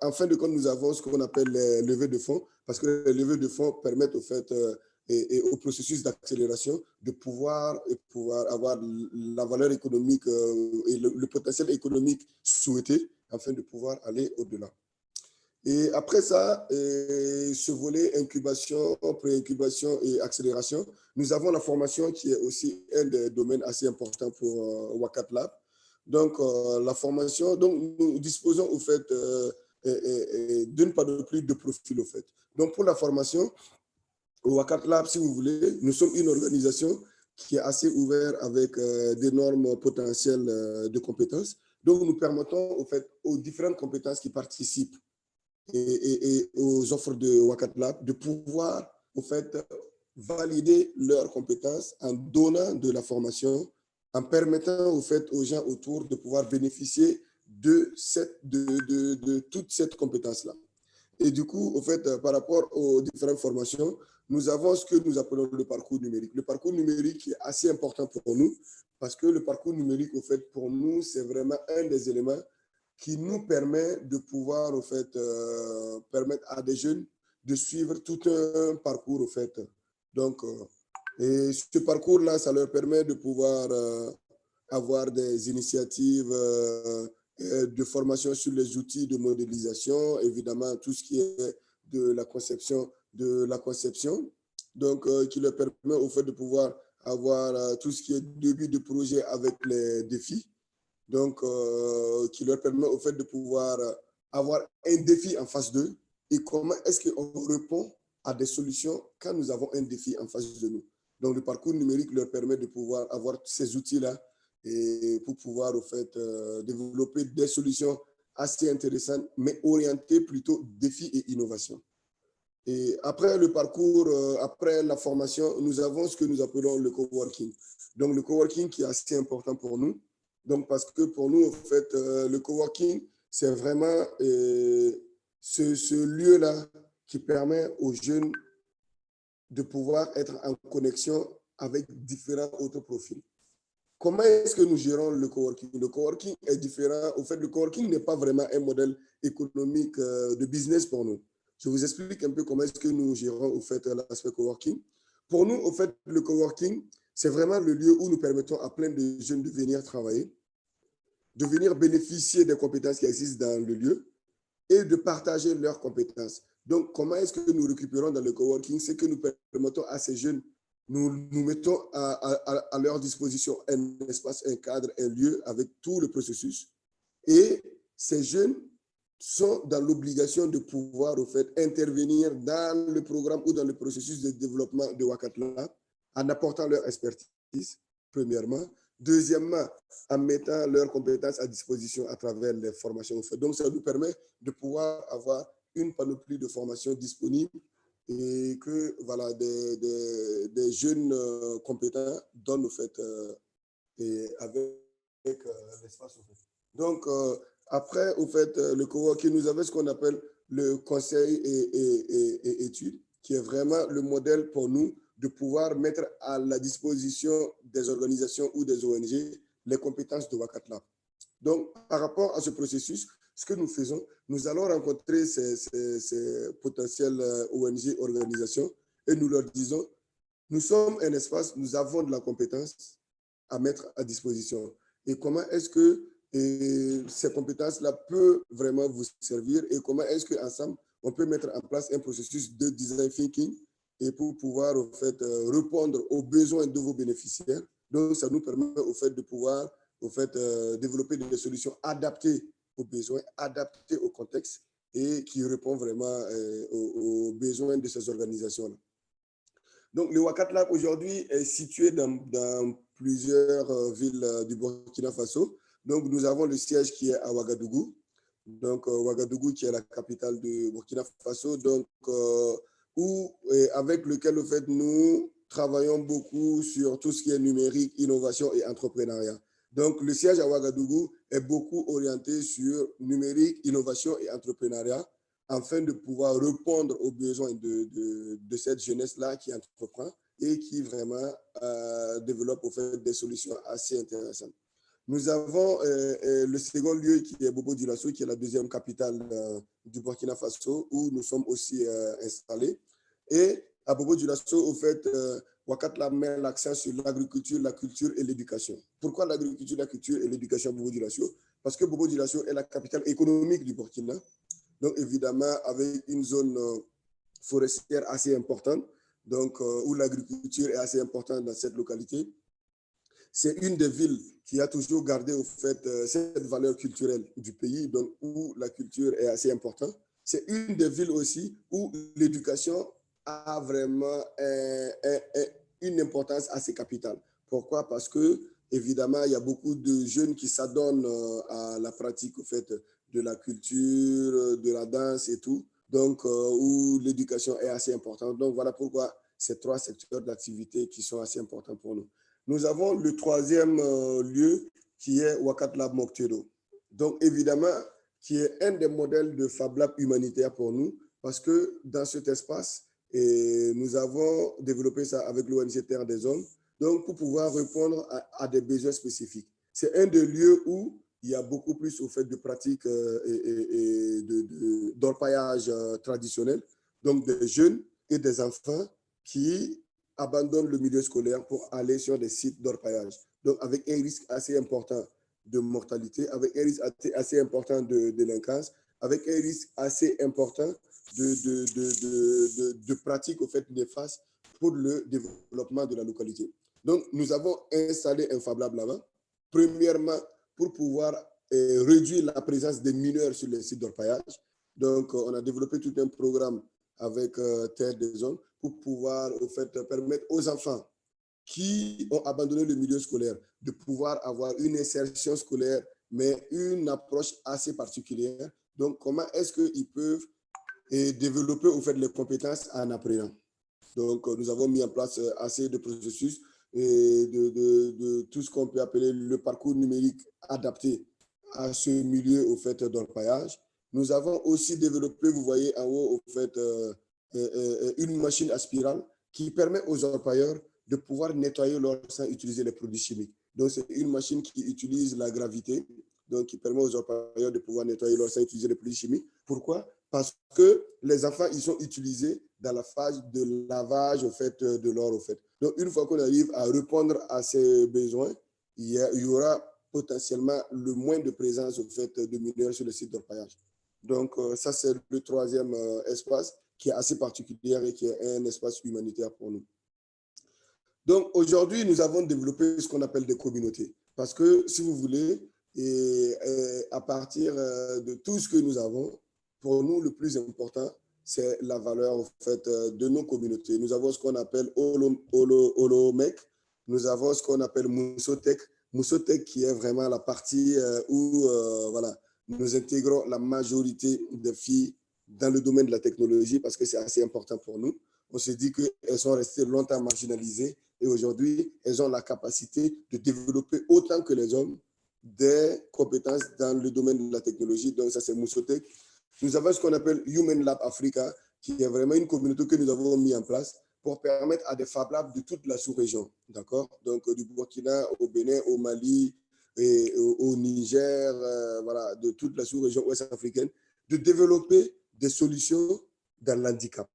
en fin de compte, nous avons ce qu'on appelle les levées de fonds, parce que les levées de fonds permettent, au fait, et au processus d'accélération de pouvoir avoir la valeur économique et le potentiel économique souhaité afin de pouvoir aller au-delà. Et après ça, ce volet incubation, pré-incubation et accélération, nous avons la formation qui est aussi un des domaines assez importants pour Wakat Lab. Donc, la formation, donc nous disposons, au fait, d'une panoplie de profils, au fait. Donc, pour la formation, au Wakat Lab, si vous voulez, nous sommes une organisation qui est assez ouverte avec d'énormes potentiels de compétences. Donc, nous permettons, au fait, aux différentes compétences qui participent et aux offres de Wakat Lab de pouvoir, au fait, valider leurs compétences en donnant de la formation, en permettant, au fait, aux gens autour de pouvoir bénéficier de toute cette compétence-là. Et du coup, au fait, par rapport aux différentes formations, nous avons ce que nous appelons le parcours numérique. Le parcours numérique est assez important pour nous parce que le parcours numérique, au fait, pour nous, c'est vraiment un des éléments qui nous permet de pouvoir, au fait, permettre à des jeunes de suivre tout un parcours, au fait. Donc, et ce parcours-là, ça leur permet de pouvoir avoir des initiatives de formation sur les outils de modélisation, évidemment, tout ce qui est de la conception, donc qui leur permet, au fait, de pouvoir avoir tout ce qui est début de projet avec les défis. Donc, qui leur permet au fait de pouvoir avoir un défi en face d'eux et comment est-ce qu'on répond à des solutions quand nous avons un défi en face de nous. Donc, le parcours numérique leur permet de pouvoir avoir ces outils-là et pour pouvoir au fait développer des solutions assez intéressantes, mais orientées plutôt défi et innovation. Et après le parcours, après la formation, nous avons ce que nous appelons le coworking. Donc, le coworking qui est assez important pour nous. Donc, parce que pour nous, en fait, le coworking, c'est vraiment ce lieu-là qui permet aux jeunes de pouvoir être en connexion avec différents autres profils. Comment est-ce que nous gérons le coworking? Le coworking est différent. Au fait, le coworking n'est pas vraiment un modèle économique de business pour nous. Je vous explique un peu comment est-ce que nous gérons au fait l'aspect coworking. Pour nous, au fait, le coworking, c'est vraiment le lieu où nous permettons à plein de jeunes de venir travailler, de venir bénéficier des compétences qui existent dans le lieu et de partager leurs compétences. Donc, comment est-ce que nous récupérons dans le coworking? C'est que nous permettons à ces jeunes, nous mettons à leur disposition un espace, un cadre, un lieu avec tout le processus. Et ces jeunes sont dans l'obligation de pouvoir, au fait, intervenir dans le programme ou dans le processus de développement de Wakat Lab en apportant leur expertise, premièrement. Deuxièmement, en mettant leurs compétences à disposition à travers les formations. Donc, ça nous permet de pouvoir avoir une panoplie de formations disponibles et que voilà, des jeunes compétents donnent au fait et avec l'espace. Donc, après, au fait, le coworking, nous avons ce qu'on appelle le conseil et études, qui est vraiment le modèle pour nous de pouvoir mettre à la disposition des organisations ou des ONG les compétences de Wakat Lab. Donc, par rapport à ce processus, ce que nous faisons, nous allons rencontrer ces potentielles ONG, organisations, et nous leur disons, nous sommes un espace, nous avons de la compétence à mettre à disposition. Et comment est-ce que ces compétences-là peuvent vraiment vous servir et comment est-ce qu'ensemble, on peut mettre en place un processus de design thinking et pour pouvoir, au fait, répondre aux besoins de vos bénéficiaires. Donc, ça nous permet, au fait, de pouvoir, au fait, développer des solutions adaptées aux besoins, adaptées au contexte et qui répondent vraiment aux besoins de ces organisations-là. Donc, le Wakat Lab aujourd'hui est situé dans plusieurs villes du Burkina Faso. Donc, nous avons le siège qui est à Ouagadougou. Donc, Ouagadougou qui est la capitale du Burkina Faso. Donc, avec lequel, en fait, nous travaillons beaucoup sur tout ce qui est numérique, innovation et entrepreneuriat. Donc, le siège à Ouagadougou est beaucoup orienté sur numérique, innovation et entrepreneuriat, afin de pouvoir répondre aux besoins de cette jeunesse-là qui entreprend et qui vraiment développe au fait, des solutions assez intéressantes. Nous avons le second lieu qui est Bobo Dioulasso, qui est la deuxième capitale du Burkina Faso, où nous sommes aussi installés. Et à Bobo Dioulasso, au fait, Wakat Lab met l'accent sur l'agriculture, la culture et l'éducation. Pourquoi l'agriculture, la culture et l'éducation à Bobo Dioulasso? Parce que Bobo Dioulasso est la capitale économique du Burkina. Donc, évidemment, avec une zone forestière assez importante, donc, où l'agriculture est assez importante dans cette localité. C'est une des villes qui a toujours gardé au fait cette valeur culturelle du pays, donc où la culture est assez importante. C'est une des villes aussi où l'éducation a vraiment une importance assez capitale. Pourquoi? Parce que, évidemment, il y a beaucoup de jeunes qui s'adonnent à la pratique au fait, de la culture, de la danse et tout, donc où l'éducation est assez importante. Donc voilà pourquoi ces 3 secteurs d'activité qui sont assez importants pour nous. Nous avons le 3e lieu qui est Wakat Lab Moctero. Donc évidemment, qui est un des modèles de Fab Lab humanitaire pour nous, parce que dans cet espace, nous avons développé ça avec l'ONG Terre des Hommes, donc pour pouvoir répondre à des besoins spécifiques. C'est un des lieux où il y a beaucoup plus au fait de pratiques d'orpaillage traditionnel, donc des jeunes et des enfants qui abandonnent le milieu scolaire pour aller sur des sites d'orpaillage. Donc avec un risque assez important de mortalité, avec un risque assez important de délinquance, avec un risque assez important de pratiques au fait néfastes pour le développement de la localité. Donc, nous avons installé un Fab Lab là-bas, premièrement, pour pouvoir réduire la présence des mineurs sur les sites d'orpaillage. Donc, on a développé tout un programme avec Terre des Hommes pour pouvoir, au fait, permettre aux enfants qui ont abandonné le milieu scolaire de pouvoir avoir une insertion scolaire, mais une approche assez particulière. Donc, comment est-ce qu'ils peuvent développer, au fait, les compétences en apprenant? Donc, nous avons mis en place assez de processus et de tout ce qu'on peut appeler le parcours numérique adapté à ce milieu au fait d'orpaillage. Nous avons aussi développé, vous voyez en haut, au fait, une machine à spirale qui permet aux orpailleurs de pouvoir nettoyer leur sans utiliser les produits chimiques. Donc, c'est une machine qui utilise la gravité, donc qui permet aux orpailleurs de pouvoir nettoyer leur sans utiliser les produits chimiques. Pourquoi? Parce que les enfants, ils sont utilisés dans la phase de lavage au fait, de l'or. Au fait. Donc, une fois qu'on arrive à répondre à ces besoins, il y aura potentiellement le moins de présence au fait, de mineurs sur le site d'orpaillage. Donc, ça, c'est le 3e espace qui est assez particulier et qui est un espace humanitaire pour nous. Donc, aujourd'hui, nous avons développé ce qu'on appelle des communautés. Parce que, si vous voulez, à partir de tout ce que nous avons, pour nous, le plus important, c'est la valeur en fait, de nos communautés. Nous avons ce qu'on appelle Olomec, nous avons ce qu'on appelle Moussotek. Moussotek qui est vraiment la partie où voilà, nous intégrons la majorité des filles dans le domaine de la technologie parce que c'est assez important pour nous. On se dit qu'elles sont restées longtemps marginalisées et aujourd'hui, elles ont la capacité de développer autant que les hommes des compétences dans le domaine de la technologie. Donc, ça, c'est Moussotek. Nous avons ce qu'on appelle Human Lab Africa, qui est vraiment une communauté que nous avons mis en place pour permettre à des Fab Labs de toute la sous-région, d'accord? Donc, du Burkina au Bénin, au Mali, et au Niger, voilà, de toute la sous-région ouest africaine, de développer des solutions dans l'handicap.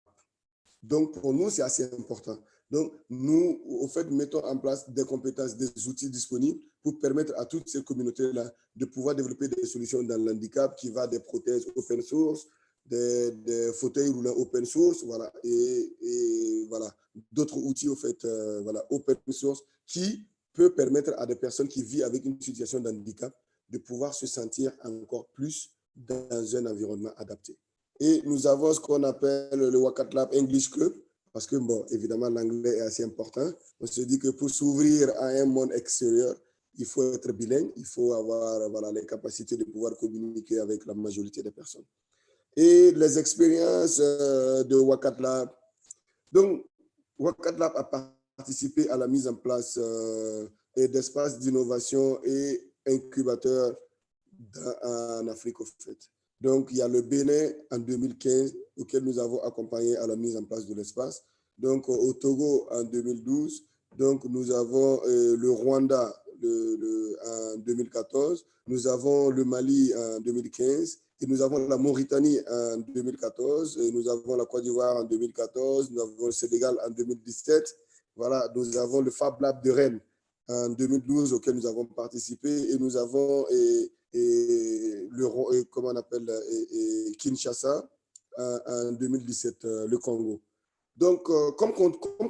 Donc, pour nous, c'est assez important. Donc, nous, au fait, mettons en place des compétences, des outils disponibles pour permettre à toutes ces communautés-là de pouvoir développer des solutions dans l'handicap qui va des prothèses open source, des fauteuils roulants open source, voilà, et voilà, d'autres outils, au fait, voilà, open source qui peut permettre à des personnes qui vivent avec une situation d'handicap de pouvoir se sentir encore plus dans un environnement adapté. Et nous avons ce qu'on appelle le Wakat Lab English Club, parce que, bon, évidemment, l'anglais est assez important. On se dit que pour s'ouvrir à un monde extérieur, il faut être bilingue, il faut avoir voilà, les capacités de pouvoir communiquer avec la majorité des personnes. Et les expériences de Wakat Lab. Donc, Wakat Lab a participé à la mise en place d'espaces d'innovation et incubateurs en Afrique, au fait. Donc, il y a le Bénin en 2015, auquel nous avons accompagné à la mise en place de l'espace. Donc, au Togo en 2012. Donc, nous avons le Rwanda en 2014. Nous avons le Mali en 2015. Et nous avons la Mauritanie en 2014. Et nous avons la Côte d'Ivoire en 2014. Nous avons le Sénégal en 2017. Voilà, nous avons le Fab Lab de Rennes en 2012, auquel nous avons participé. Et nous avons... comment on appelle, Kinshasa en 2017, le Congo. Donc, comme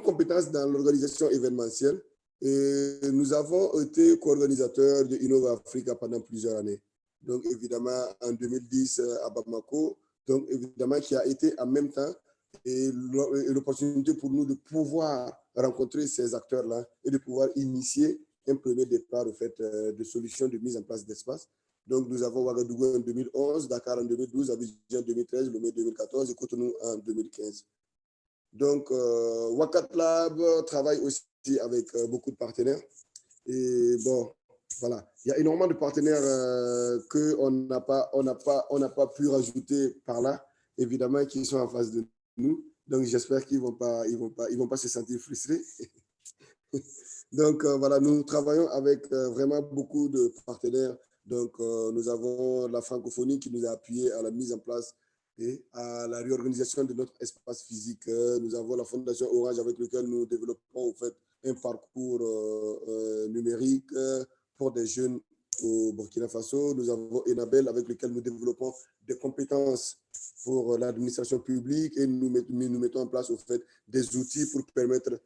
compétence dans l'organisation événementielle, nous avons été co-organisateurs de Innova Africa pendant plusieurs années. Donc, évidemment, en 2010 à Bamako, donc évidemment, qui a été en même temps et l'opportunité pour nous de pouvoir rencontrer ces acteurs-là et de pouvoir initier un premier départ au fait, de solutions de mise en place d'espace. Donc, nous avons Ouagadougou en 2011, Dakar en 2012, Abidjan en 2013, Lomé 2014 et Cotonou en 2015. Donc, Wakat Lab travaille aussi avec beaucoup de partenaires. Et bon, voilà, il y a énormément de partenaires qu'on n'a pas pu rajouter par là, évidemment, qui sont en face de nous. Donc, j'espère qu'ils vont pas se sentir frustrés. Donc, voilà, nous travaillons avec vraiment beaucoup de partenaires. Donc, nous avons la francophonie qui nous a appuyés à la mise en place et à la réorganisation de notre espace physique. Nous avons la Fondation Orange avec laquelle nous développons en fait un parcours numérique pour des jeunes au Burkina Faso. Nous avons Enabel avec lequel nous développons des compétences pour l'administration publique et nous mettons en place en fait des outils pour permettre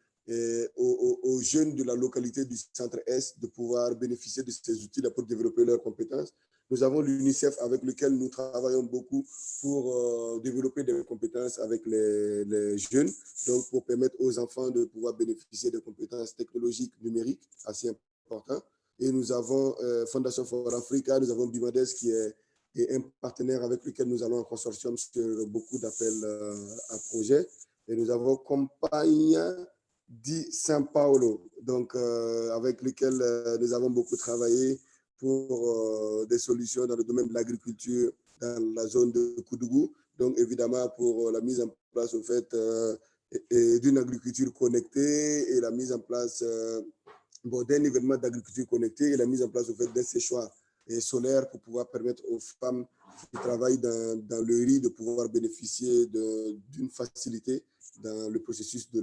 aux jeunes de la localité du centre-est de pouvoir bénéficier de ces outils-là pour développer leurs compétences. Nous avons l'UNICEF avec lequel nous travaillons beaucoup pour développer des compétences avec les jeunes, donc pour permettre aux enfants de pouvoir bénéficier de compétences technologiques numériques assez importantes. Et nous avons Fondation for Africa, nous avons Bimades qui est un partenaire avec lequel nous allons en consortium sur beaucoup d'appels à projets. Et nous avons Compagnia di São Paulo, donc avec lequel nous avons beaucoup travaillé pour des solutions dans le domaine de l'agriculture dans la zone de Koudougou. Donc, évidemment, pour la mise en place, au fait, d'une agriculture connectée et la mise en place d'un événement d'agriculture connectée et la mise en place, au fait, d'un séchoir solaire pour pouvoir permettre aux femmes qui travaillent dans le riz de pouvoir bénéficier d'une facilité dans le processus de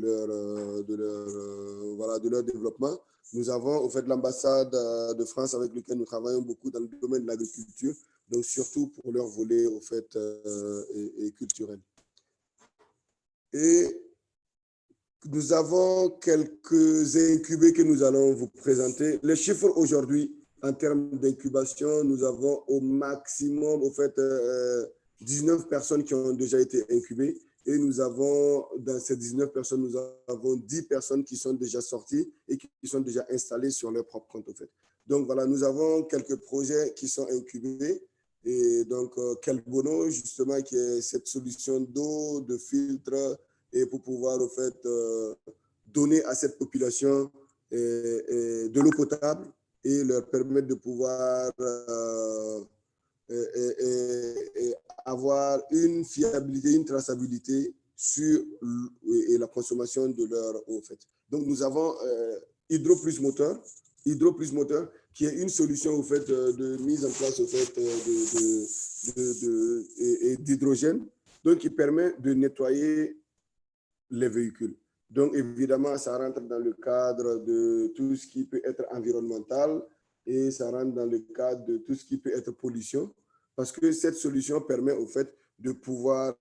leur développement. Nous avons au fait l'ambassade de France avec laquelle nous travaillons beaucoup dans le domaine de l'agriculture, donc surtout pour leur volet au fait et culturel. Et nous avons quelques incubés que nous allons vous présenter. Les chiffres aujourd'hui en termes d'incubation, nous avons au maximum au fait 19 personnes qui ont déjà été incubées. Et nous avons, dans ces 19 personnes, nous avons 10 personnes qui sont déjà sorties et qui sont déjà installées sur leur propre compte, en fait. Donc, voilà, nous avons quelques projets qui sont incubés. Et donc, Kelbono, justement, qui est cette solution d'eau, de filtre, et pour pouvoir, en fait, donner à cette population de l'eau potable et leur permettre de pouvoir avoir une fiabilité, une traçabilité sur la consommation de leur eau. En fait. Donc, nous avons Hydro Plus Moteur, qui est une solution au fait, de mise en place au fait, d'hydrogène, donc qui permet de nettoyer les véhicules. Donc, évidemment, ça rentre dans le cadre de tout ce qui peut être environnemental et ça rentre dans le cadre de tout ce qui peut être pollution, parce que cette solution permet au fait de pouvoir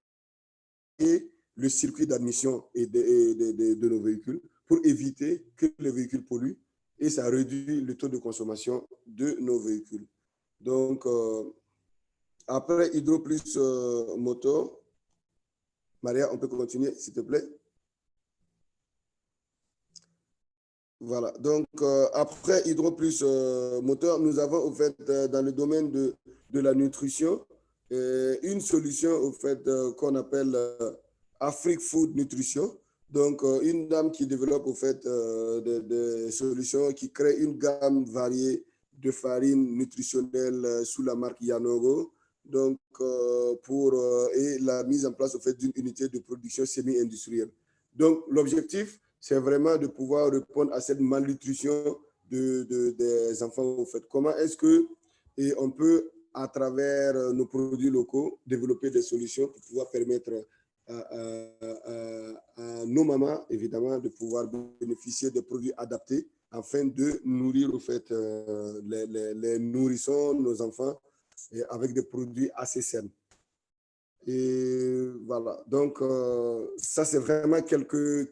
le circuit d'admission de nos véhicules pour éviter que les véhicules polluent et ça réduit le taux de consommation de nos véhicules. Donc, après Hydro Plus Moto, Maria, on peut continuer, s'il te plaît? Voilà, donc après Hydro Plus Moteur, nous avons au fait dans le domaine de la nutrition une solution au fait qu'on appelle Afrique Food Nutrition. Donc une dame qui développe au fait des solutions qui crée une gamme variée de farines nutritionnelles sous la marque Yanogo. Donc et la mise en place au fait d'une unité de production semi-industrielle. Donc l'objectif, c'est vraiment de pouvoir répondre à cette malnutrition des enfants. En fait. Comment est-ce qu'on peut, à travers nos produits locaux, développer des solutions pour pouvoir permettre à nos mamans, évidemment, de pouvoir bénéficier des produits adaptés afin de nourrir, en fait, les nourrissons, nos enfants, avec des produits assez sains. Et voilà, donc ça c'est vraiment quelques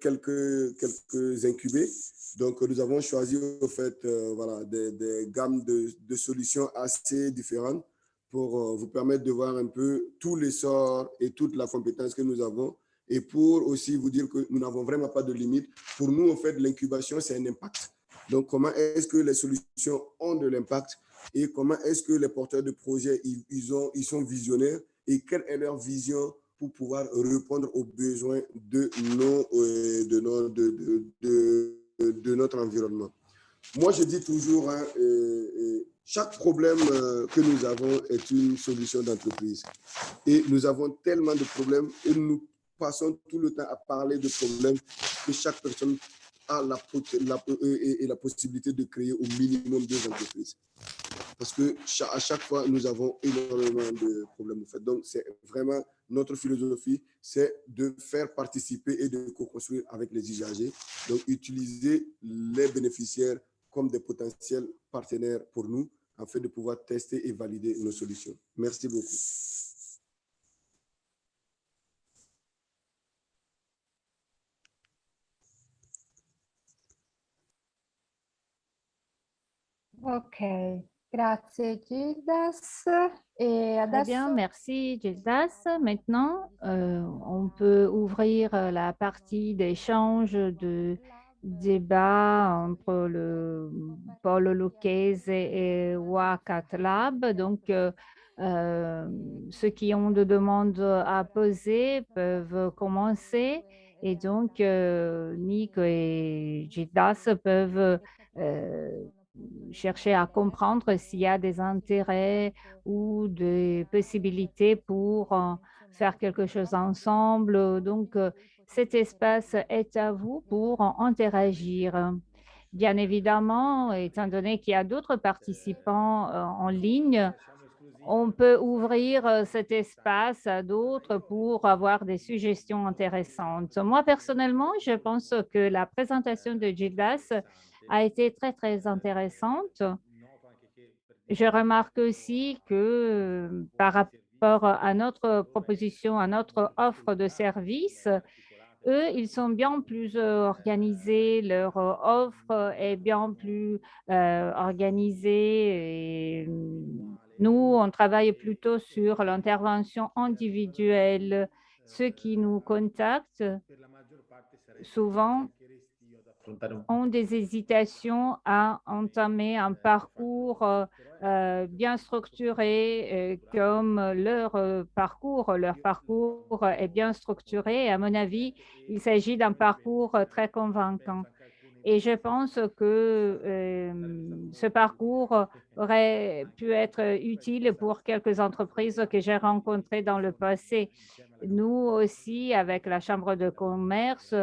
incubés. Donc nous avons choisi au fait voilà, des gammes de solutions assez différentes pour vous permettre de voir un peu tout l'essor et toute la compétence que nous avons et pour aussi vous dire que nous n'avons vraiment pas de limite. Pour nous, en fait, l'incubation, c'est un impact. Donc, comment est-ce que les solutions ont de l'impact et comment est-ce que les porteurs de projets, ils sont visionnaires et quelle est leur vision pour pouvoir répondre aux besoins de notre environnement. Moi, je dis toujours, hein, chaque problème que nous avons est une solution d'entreprise. Et nous avons tellement de problèmes et nous passons tout le temps à parler de problèmes que chaque personne a la possibilité de créer au minimum 2 entreprises. Parce que à chaque fois, nous avons énormément de problèmes. En fait. Donc, c'est vraiment notre philosophie, c'est de faire participer et de co-construire avec les usagers. Donc, utiliser les bénéficiaires comme des potentiels partenaires pour nous, afin de pouvoir tester et valider nos solutions. Merci beaucoup. Ok, grazie Gildas. E Très bien, adesso merci Gildas. Maintenant, on peut ouvrir la partie d'échange de débat entre le Paul Lucchese et Wacat Lab. Donc, ceux qui ont de demandes à poser peuvent commencer. Et donc, Nick et Gildas peuvent chercher à comprendre s'il y a des intérêts ou des possibilités pour faire quelque chose ensemble. Donc, cet espace est à vous pour interagir. Bien évidemment, étant donné qu'il y a d'autres participants en ligne, on peut ouvrir cet espace à d'autres pour avoir des suggestions intéressantes. Moi, personnellement, je pense que la présentation de Gildas a été très, très intéressante. Je remarque aussi que par rapport à notre proposition, à notre offre de services, eux, ils sont bien plus organisés, leur offre est bien plus organisée. Et nous, on travaille plutôt sur l'intervention individuelle. Ceux qui nous contactent souvent ont des hésitations à entamer un parcours bien structuré comme leur parcours. Leur parcours est bien structuré et à mon avis, il s'agit d'un parcours très convaincant. Et je pense que ce parcours aurait pu être utile pour quelques entreprises que j'ai rencontrées dans le passé. Nous aussi, avec la Chambre de commerce,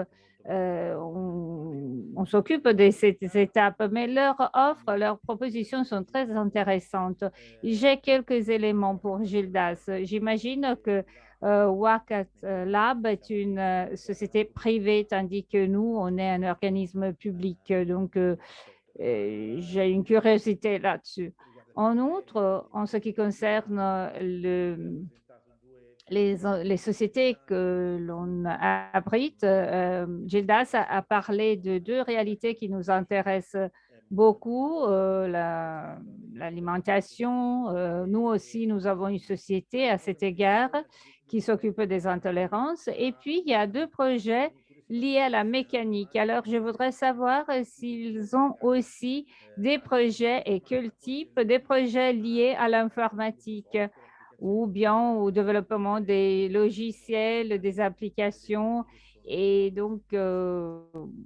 on s'occupe de ces étapes, mais leurs offres, leurs propositions sont très intéressantes. J'ai quelques éléments pour Gildas. J'imagine que Wacat Lab est une société privée, tandis que nous, on est un organisme public. Donc, j'ai une curiosité là-dessus. En outre, en ce qui concerne les sociétés que l'on abrite, Gildas a parlé de 2 réalités qui nous intéressent beaucoup, l'alimentation. Nous aussi, nous avons une société à cet égard qui s'occupe des intolérances. Et puis, il y a 2 projets liés à la mécanique. Alors, je voudrais savoir s'ils ont aussi des projets et quel type, des projets liés à l'informatique ou bien au développement des logiciels, des applications. Et donc,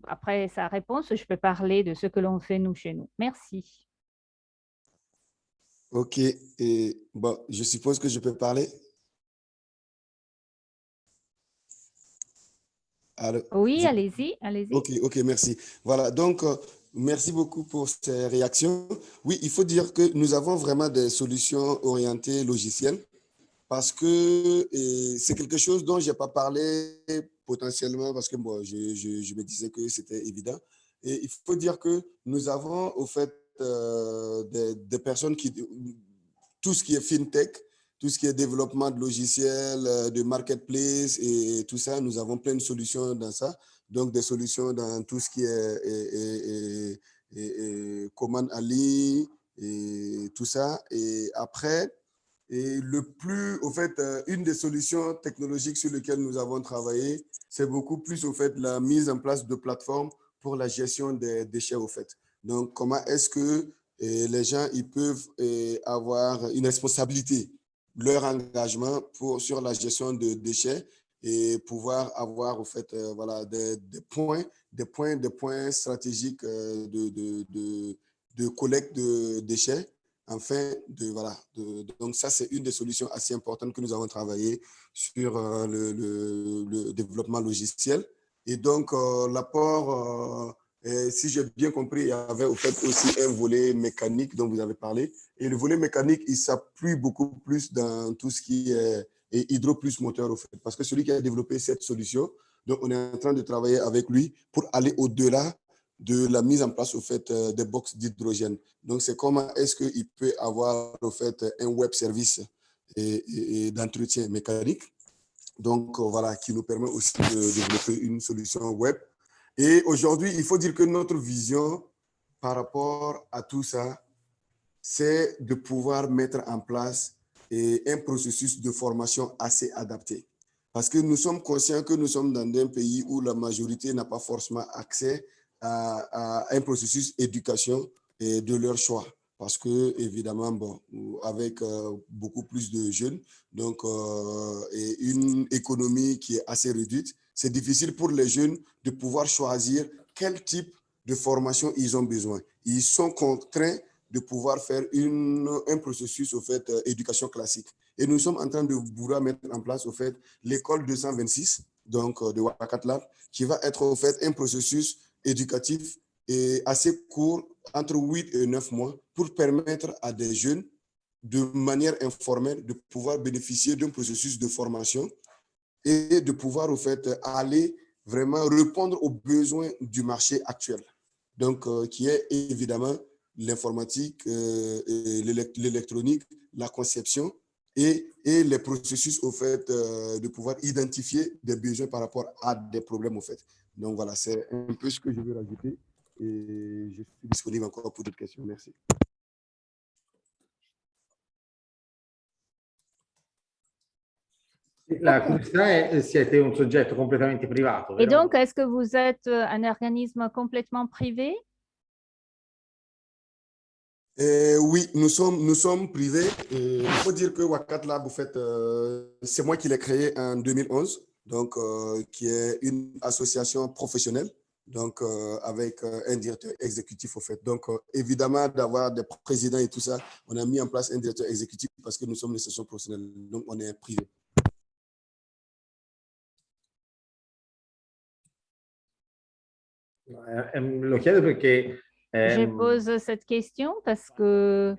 après sa réponse, je peux parler de ce que l'on fait nous chez nous. Merci. OK. Et bon, je suppose que je peux parler. Alors, Oui, allez-y, allez-y. OK, merci. Voilà, donc, merci beaucoup pour ces réactions. Oui, il faut dire que nous avons vraiment des solutions orientées logicielles parce que c'est quelque chose dont je n'ai pas parlé potentiellement parce que moi, je me disais que c'était évident. Et il faut dire que nous avons au fait des personnes qui, tout ce qui est fintech, tout ce qui est développement de logiciels, de marketplace et tout ça, nous avons plein de solutions dans ça. Donc, des solutions dans tout ce qui est commande en ligne et tout ça. Et après, au fait, une des solutions technologiques sur lesquelles nous avons travaillé, c'est beaucoup plus, au fait, la mise en place de plateformes pour la gestion des déchets, au fait. Donc, comment est-ce que les gens ils peuvent avoir une responsabilité, leur engagement sur la gestion de déchets et pouvoir avoir au fait voilà, des points stratégiques de collecte de déchets. Enfin, voilà. Donc, ça, c'est une des solutions assez importantes que nous avons travaillé sur le développement logiciel. Et donc, l'apport, si j'ai bien compris, il y avait au fait aussi un volet mécanique dont vous avez parlé. Et le volet mécanique, il s'appuie beaucoup plus dans tout ce qui est hydro plus moteur, au fait. Parce que celui qui a développé cette solution, donc on est en train de travailler avec lui pour aller au-delà de la mise en place au fait des box d'hydrogène. Donc, c'est comment est-ce qu'il peut avoir au fait un web service et d'entretien mécanique. Donc, voilà, qui nous permet aussi de développer une solution web. Et aujourd'hui, il faut dire que notre vision par rapport à tout ça, c'est de pouvoir mettre en place un processus de formation assez adapté. Parce que nous sommes conscients que nous sommes dans un pays où la majorité n'a pas forcément accès à un processus d'éducation de leur choix. Parce que, évidemment, bon, avec beaucoup plus de jeunes, donc et une économie qui est assez réduite, c'est difficile pour les jeunes de pouvoir choisir quel type de formation ils ont besoin. Ils sont contraints de pouvoir faire un processus au fait éducation classique. Et nous sommes en train de vouloir mettre en place au fait l'école 226, donc de Wakatlab, qui va être au fait un processus éducatif et assez court, entre 8 et 9 mois, pour permettre à des jeunes, de manière informelle, de pouvoir bénéficier d'un processus de formation et de pouvoir au fait aller vraiment répondre aux besoins du marché actuel. Donc, qui est évidemment l'informatique, l'électronique, la conception et les processus au fait de pouvoir identifier des besoins par rapport à des problèmes au fait. Donc voilà, c'est un peu ce que je veux rajouter et je suis disponible encore pour d'autres questions. Merci. La curiosità è, siete un soggetto completamente privato, Et vero? donc, est-ce que vous êtes un organisme complètement privé? Oui, nous sommes privés. Il faut dire que Wakatlab, en fait, c'est moi qui l'ai créé en 2011, donc qui est une association professionnelle, donc avec un directeur exécutif, au fait. Donc, évidemment, d'avoir des présidents et tout ça, on a mis en place un directeur exécutif parce que nous sommes une association professionnelle, donc on est privé. Lo chiedo perché Je pose cette question parce que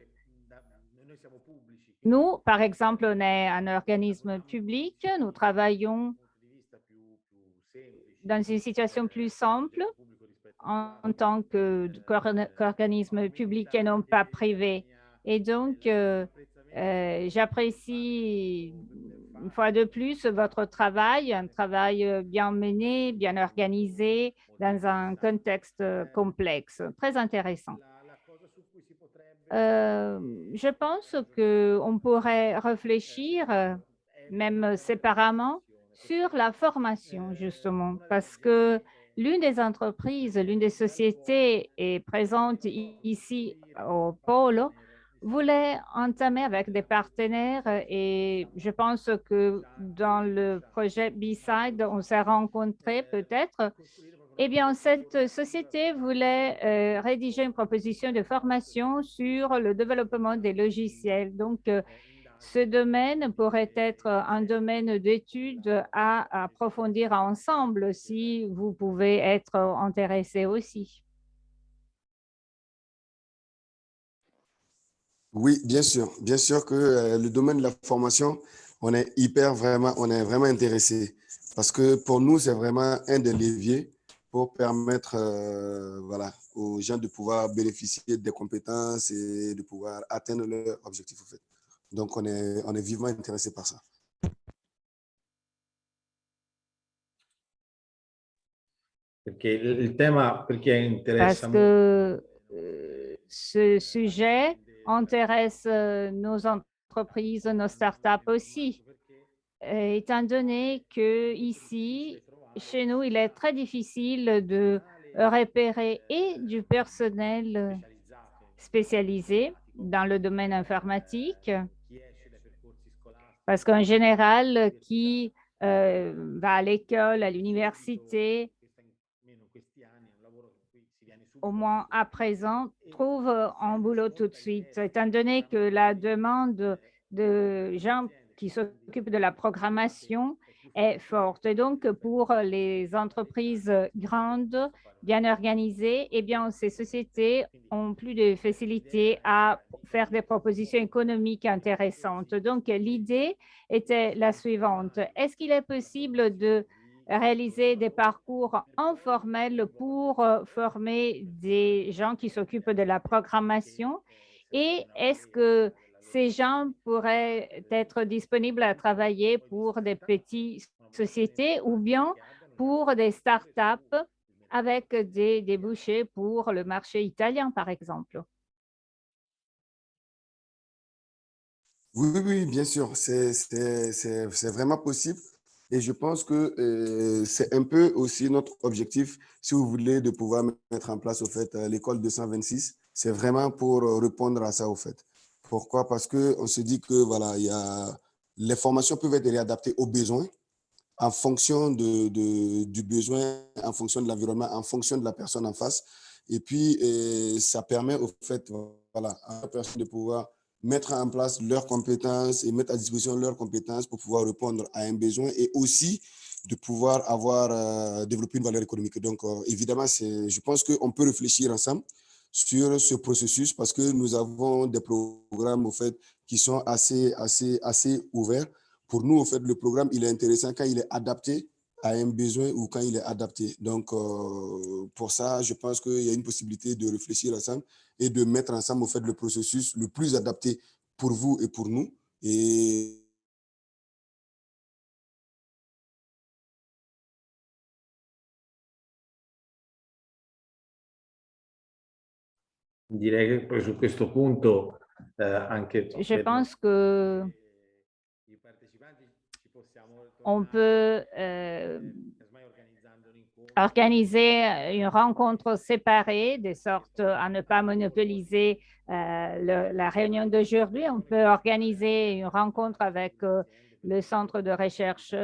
nous, par exemple, on est un organisme public, nous travaillons dans une situation plus simple en tant qu'organisme public et non pas privé. Et donc, j'apprécie une fois de plus votre travail, un travail bien mené, bien organisé, dans un contexte complexe, très intéressant. Je pense qu'on pourrait réfléchir, même séparément, sur la formation, justement, parce que l'une des entreprises, l'une des sociétés est présente ici au pôle, voulait entamer avec des partenaires et je pense que dans le projet B-Side, on s'est rencontrés peut-être. Eh bien, cette société voulait rédiger une proposition de formation sur le développement des logiciels. Donc, ce domaine pourrait être un domaine d'étude à approfondir ensemble si vous pouvez être intéressé aussi. Oui, bien sûr que le domaine de la formation, on est vraiment intéressé parce que pour nous, c'est vraiment un des leviers pour permettre voilà, aux gens de pouvoir bénéficier des compétences et de pouvoir atteindre leurs objectifs. En fait. Donc, on est vivement intéressé par ça. Parce que ce sujet intéresse nos entreprises, nos startups aussi, étant donné que ici, chez nous, il est très difficile de repérer et du personnel spécialisé dans le domaine informatique, parce qu'en général, qui va à l'école, à l'université, au moins à présent, trouve un boulot tout de suite, étant donné que la demande de gens qui s'occupent de la programmation est forte. Et donc, pour les entreprises grandes, bien organisées, eh bien, ces sociétés ont plus de facilité à faire des propositions économiques intéressantes. Donc, l'idée était la suivante. Est-ce qu'il est possible de réaliser des parcours informels pour former des gens qui s'occupent de la programmation? Et est-ce que ces gens pourraient être disponibles à travailler pour des petites sociétés ou bien pour des startups avec des débouchés pour le marché italien, par exemple? Oui, oui, oui, bien sûr, c'est vraiment possible. Et je pense que c'est un peu aussi notre objectif, si vous voulez, de pouvoir mettre en place, au fait, l'école 226. C'est vraiment pour répondre à ça, au fait. Pourquoi? Parce qu'on se dit que, voilà, les formations peuvent être réadaptées aux besoins en fonction du besoin, en fonction de l'environnement, en fonction de la personne en face. Et puis, ça permet, au fait, voilà, à la personne de pouvoir mettre en place leurs compétences et mettre à disposition leurs compétences pour pouvoir répondre à un besoin et aussi de pouvoir avoir développé une valeur économique. Donc, évidemment, je pense qu'on peut réfléchir ensemble sur ce processus parce que nous avons des programmes, au fait, qui sont assez ouverts. Pour nous, en fait, le programme, il est intéressant quand il est adapté à un besoin ou quand il est adapté. Donc, pour ça, je pense qu'il y a une possibilité de réfléchir ensemble et de mettre ensemble, en fait, le processus le plus adapté pour vous et pour nous. Et Direi che poi su questo punto anche Je pense que on peut organiser une rencontre séparée, de sorte à ne pas monopoliser la réunion d'aujourd'hui. On peut organiser une rencontre avec le centre de recherche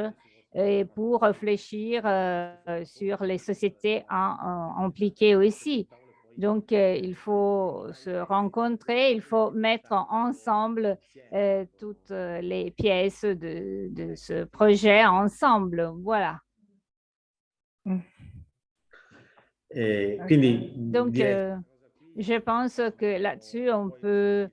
et pour réfléchir sur les sociétés impliquées aussi. Donc, il faut se rencontrer, il faut mettre ensemble toutes les pièces de ce projet ensemble. Voilà. Quindi Donc, je pense que là-dessus, on peut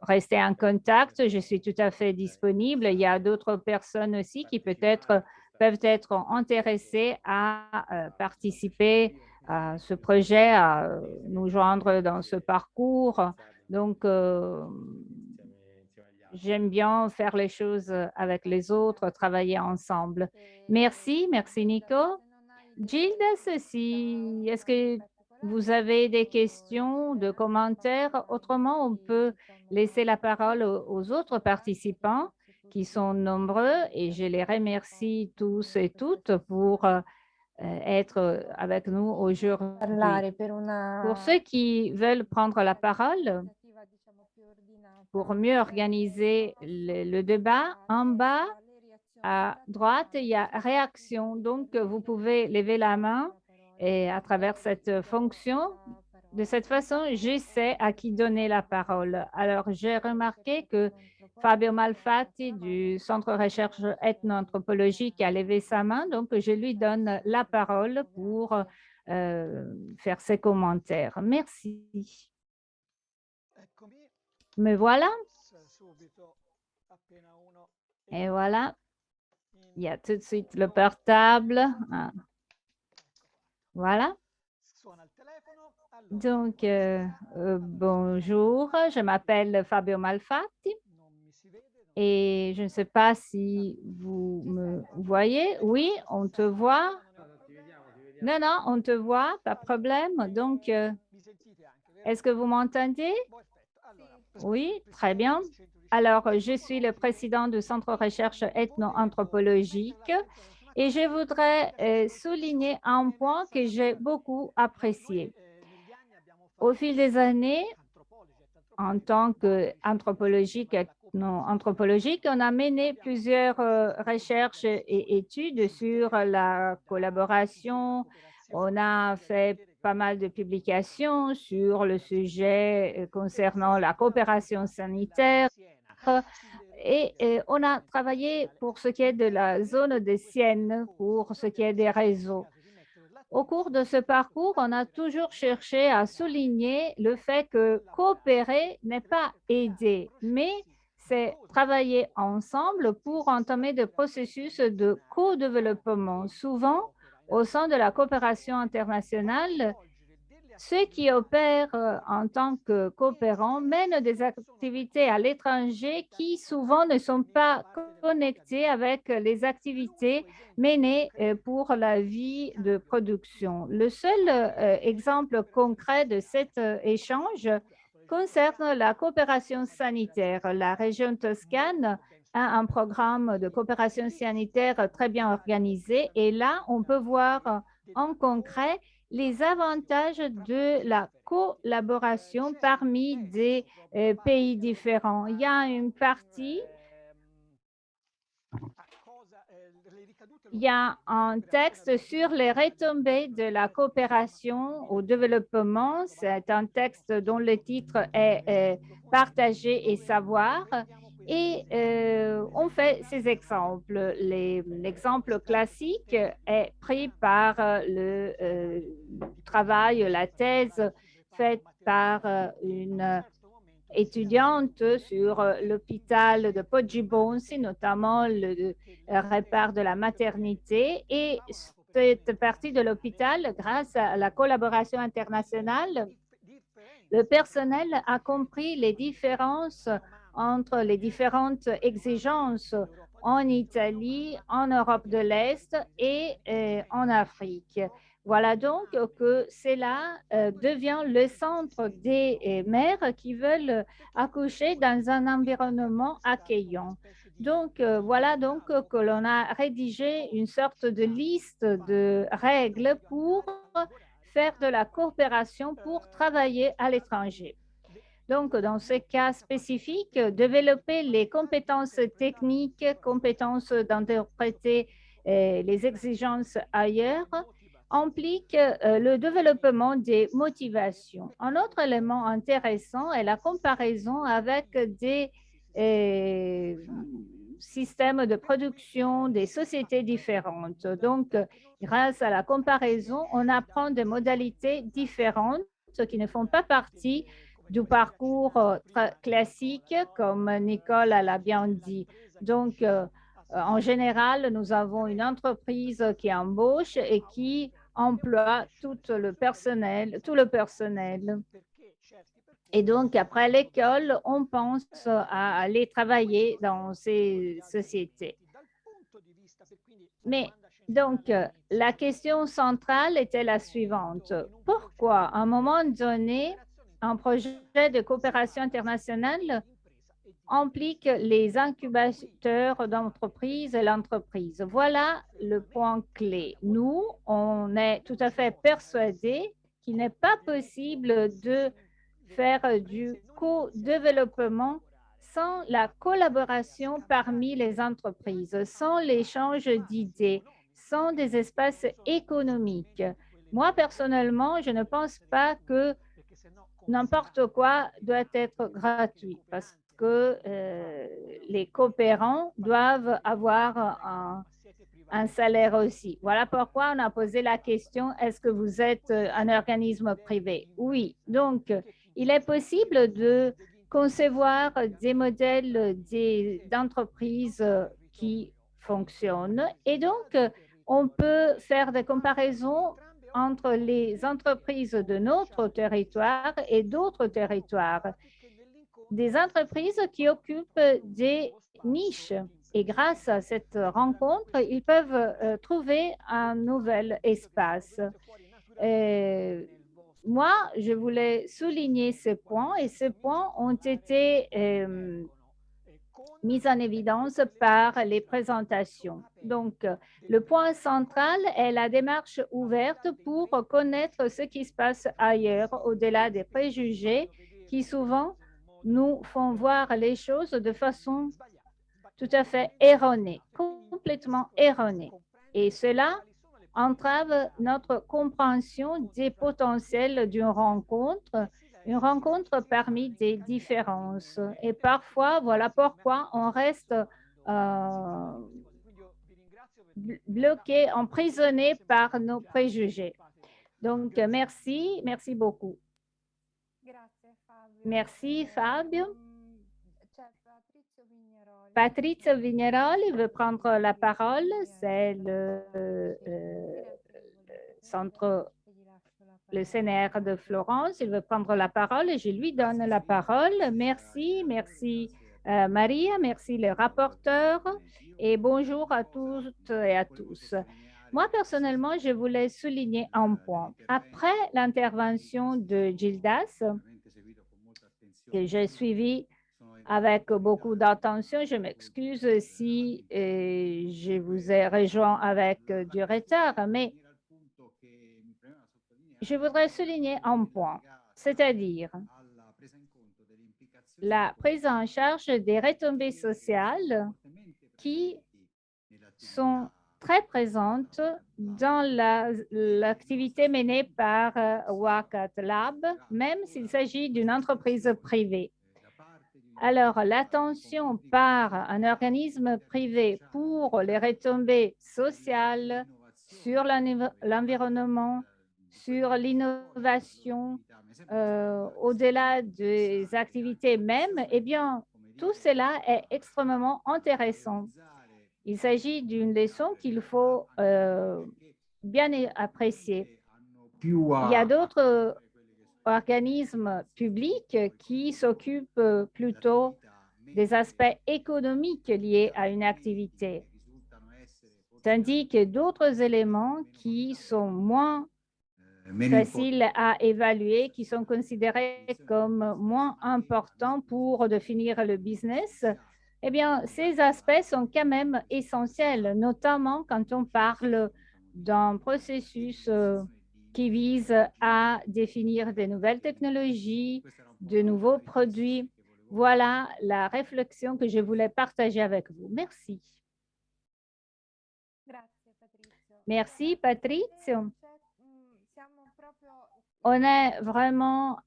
rester en contact. Je suis tout à fait disponible. Il y a d'autres personnes aussi qui peut-être peuvent être intéressées à participer à ce projet, à nous joindre dans ce parcours. Donc, j'aime bien faire les choses avec les autres, travailler ensemble. Merci, merci Nico. Gildas, est-ce que vous avez des questions, de commentaires? Autrement, on peut laisser la parole aux autres participants qui sont nombreux et je les remercie tous et toutes pour être avec nous aujourd'hui. Pour ceux qui veulent prendre la parole, pour mieux organiser le débat, en bas à droite, il y a réaction. Donc, vous pouvez lever la main et à travers cette fonction, de cette façon, je sais à qui donner la parole. Alors, j'ai remarqué que Fabio Malfatti du Centre de recherche ethno-anthropologique a levé sa main, donc je lui donne la parole pour faire ses commentaires. Merci. Me voilà. Et voilà. Il y a tout de suite le portable. Voilà. Donc, bonjour, je m'appelle Fabio Malfatti et je ne sais pas si vous me voyez. Oui, on te voit. Non, non, on te voit, pas de problème. Donc, est-ce que vous m'entendez? Oui, très bien. Alors, je suis le président du Centre de recherche ethno-anthropologique Et je voudrais souligner un point que j'ai beaucoup apprécié. Au fil des années, en tant qu'anthropologique, ethno-anthropologique, on a mené plusieurs recherches et études sur la collaboration. On a fait pas mal de publications sur le sujet concernant la coopération sanitaire et on a travaillé pour ce qui est de la zone de Sienne, pour ce qui est des réseaux. Au cours de ce parcours, on a toujours cherché à souligner le fait que coopérer n'est pas aider, mais c'est travailler ensemble pour entamer des processus de co-développement. Souvent, au sein de la coopération internationale, ceux qui opèrent en tant que coopérants mènent des activités à l'étranger qui souvent ne sont pas connectées avec les activités menées pour la vie de production. Le seul exemple concret de cet échange concerne la coopération sanitaire. La région Toscane a un programme de coopération sanitaire très bien organisé et là, on peut voir en concret les avantages de la collaboration parmi des pays différents. Il y a une partie, il y a un texte sur les retombées de la coopération au développement. C'est un texte dont le titre est Partager et savoir. Et on fait ces exemples. L'exemple classique est pris par le travail, la thèse faite par une étudiante sur l'hôpital de Poggibonsi, notamment le repère de la maternité. Et cette partie de l'hôpital, grâce à la collaboration internationale, le personnel a compris les différences entre les différentes exigences en Italie, en Europe de l'Est et en Afrique. Voilà donc que cela devient le centre des mères qui veulent accoucher dans un environnement accueillant. Donc, voilà donc que l'on a rédigé une sorte de liste de règles pour faire de la coopération pour travailler à l'étranger. Donc, dans ce cas spécifique, développer les compétences techniques, compétences d'interpréter les exigences ailleurs, implique le développement des motivations. Un autre élément intéressant est la comparaison avec des systèmes de production des sociétés différentes. Donc, grâce à la comparaison, on apprend des modalités différentes qui ne font pas partie du parcours classique, comme Nicole l'a bien dit. Donc, en général, nous avons une entreprise qui embauche et qui emploie tout le personnel. Et donc, après l'école, on pense à aller travailler dans ces sociétés. Mais donc, la question centrale était la suivante. Pourquoi, à un moment donné, un projet de coopération internationale implique les incubateurs d'entreprises et l'entreprise? Voilà le point clé. Nous, on est tout à fait persuadés qu'il n'est pas possible de faire du co-développement sans la collaboration parmi les entreprises, sans l'échange d'idées, sans des espaces économiques. Moi, personnellement, je ne pense pas que n'importe quoi doit être gratuit parce que les coopérants doivent avoir un salaire aussi. Voilà pourquoi on a posé la question, est-ce que vous êtes un organisme privé? Oui. Donc, il est possible de concevoir des modèles d'entreprises qui fonctionnent et donc, on peut faire des comparaisons entre les entreprises de notre territoire et d'autres territoires, des entreprises qui occupent des niches. Et grâce à cette rencontre, ils peuvent trouver un nouvel espace. Moi, je voulais souligner ces points et ces points ont été mise en évidence par les présentations. Donc, le point central est la démarche ouverte pour connaître ce qui se passe ailleurs, au-delà des préjugés qui souvent nous font voir les choses de façon tout à fait erronée, complètement erronée. Et cela entrave notre compréhension des potentiels d'une rencontre, une rencontre parmi des différences. Et parfois, voilà pourquoi on reste bloqué, emprisonné par nos préjugés. Donc, merci beaucoup. Merci, Fabio. Patrizio Vigneroli veut prendre la parole. C'est le CNR de Florence. Il veut prendre la parole et je lui donne la parole. Merci Maria, merci les rapporteurs et bonjour à toutes et à tous. Moi, personnellement, je voulais souligner un point. Après l'intervention de Gildas, que j'ai suivi avec beaucoup d'attention, je m'excuse si je vous ai rejoint avec du retard, mais je voudrais souligner un point, c'est-à-dire la prise en charge des retombées sociales qui sont très présentes dans l'activité menée par Wakat Lab, même s'il s'agit d'une entreprise privée. Alors, l'attention par un organisme privé pour les retombées sociales sur l'environnement, sur l'innovation, au-delà des activités mêmes, eh bien, tout cela est extrêmement intéressant. Il s'agit d'une leçon qu'il faut bien apprécier. Il y a d'autres organismes publics qui s'occupent plutôt des aspects économiques liés à une activité, tandis que d'autres éléments qui sont moins faciles à évaluer, qui sont considérés comme moins importants pour définir le business, eh bien, ces aspects sont quand même essentiels, notamment quand on parle d'un processus qui vise à définir de nouvelles technologies, de nouveaux produits. Voilà la réflexion que je voulais partager avec vous. Merci. Merci, Patrizio. On est vraiment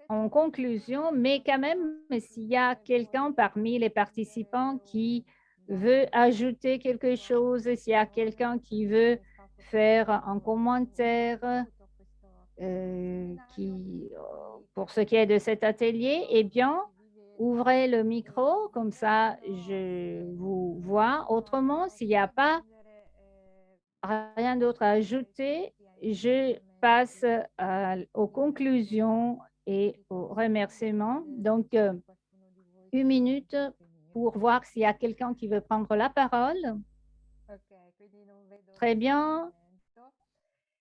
en conclusion, mais quand même, s'il y a quelqu'un parmi les participants qui veut ajouter quelque chose, s'il y a quelqu'un qui veut faire un commentaire pour ce qui est de cet atelier, eh bien, ouvrez le micro, comme ça je vous vois. Autrement, s'il n'y a pas rien d'autre à ajouter, je passe aux conclusions et aux remerciements. Donc, 1 minute pour voir s'il y a quelqu'un qui veut prendre la parole. Très bien.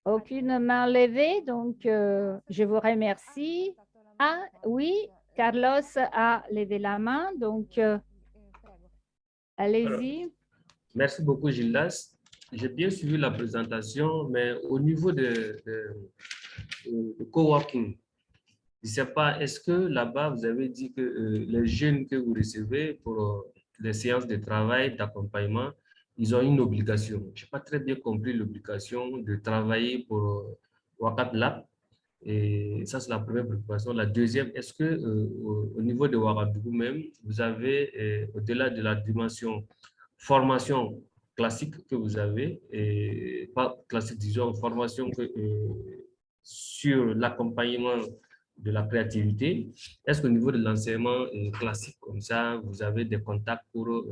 Aucune main levée, donc je vous remercie. Ah oui, Carlos a levé la main, donc allez-y. Merci beaucoup, Gildas. J'ai bien suivi la présentation, mais au niveau de coworking, je ne sais pas, est-ce que là-bas, vous avez dit que les jeunes que vous recevez pour les séances de travail, d'accompagnement, ils ont une obligation. Je n'ai pas très bien compris l'obligation de travailler pour Wakat Lab. Et ça, c'est la première préoccupation. La deuxième, est-ce que au niveau de Ouagadougou même, vous avez, au-delà de la dimension formation classique que vous avez, et pas classique, disons, formation sur l'accompagnement de la créativité, est-ce qu'au niveau de l'enseignement classique, comme ça, vous avez des contacts pour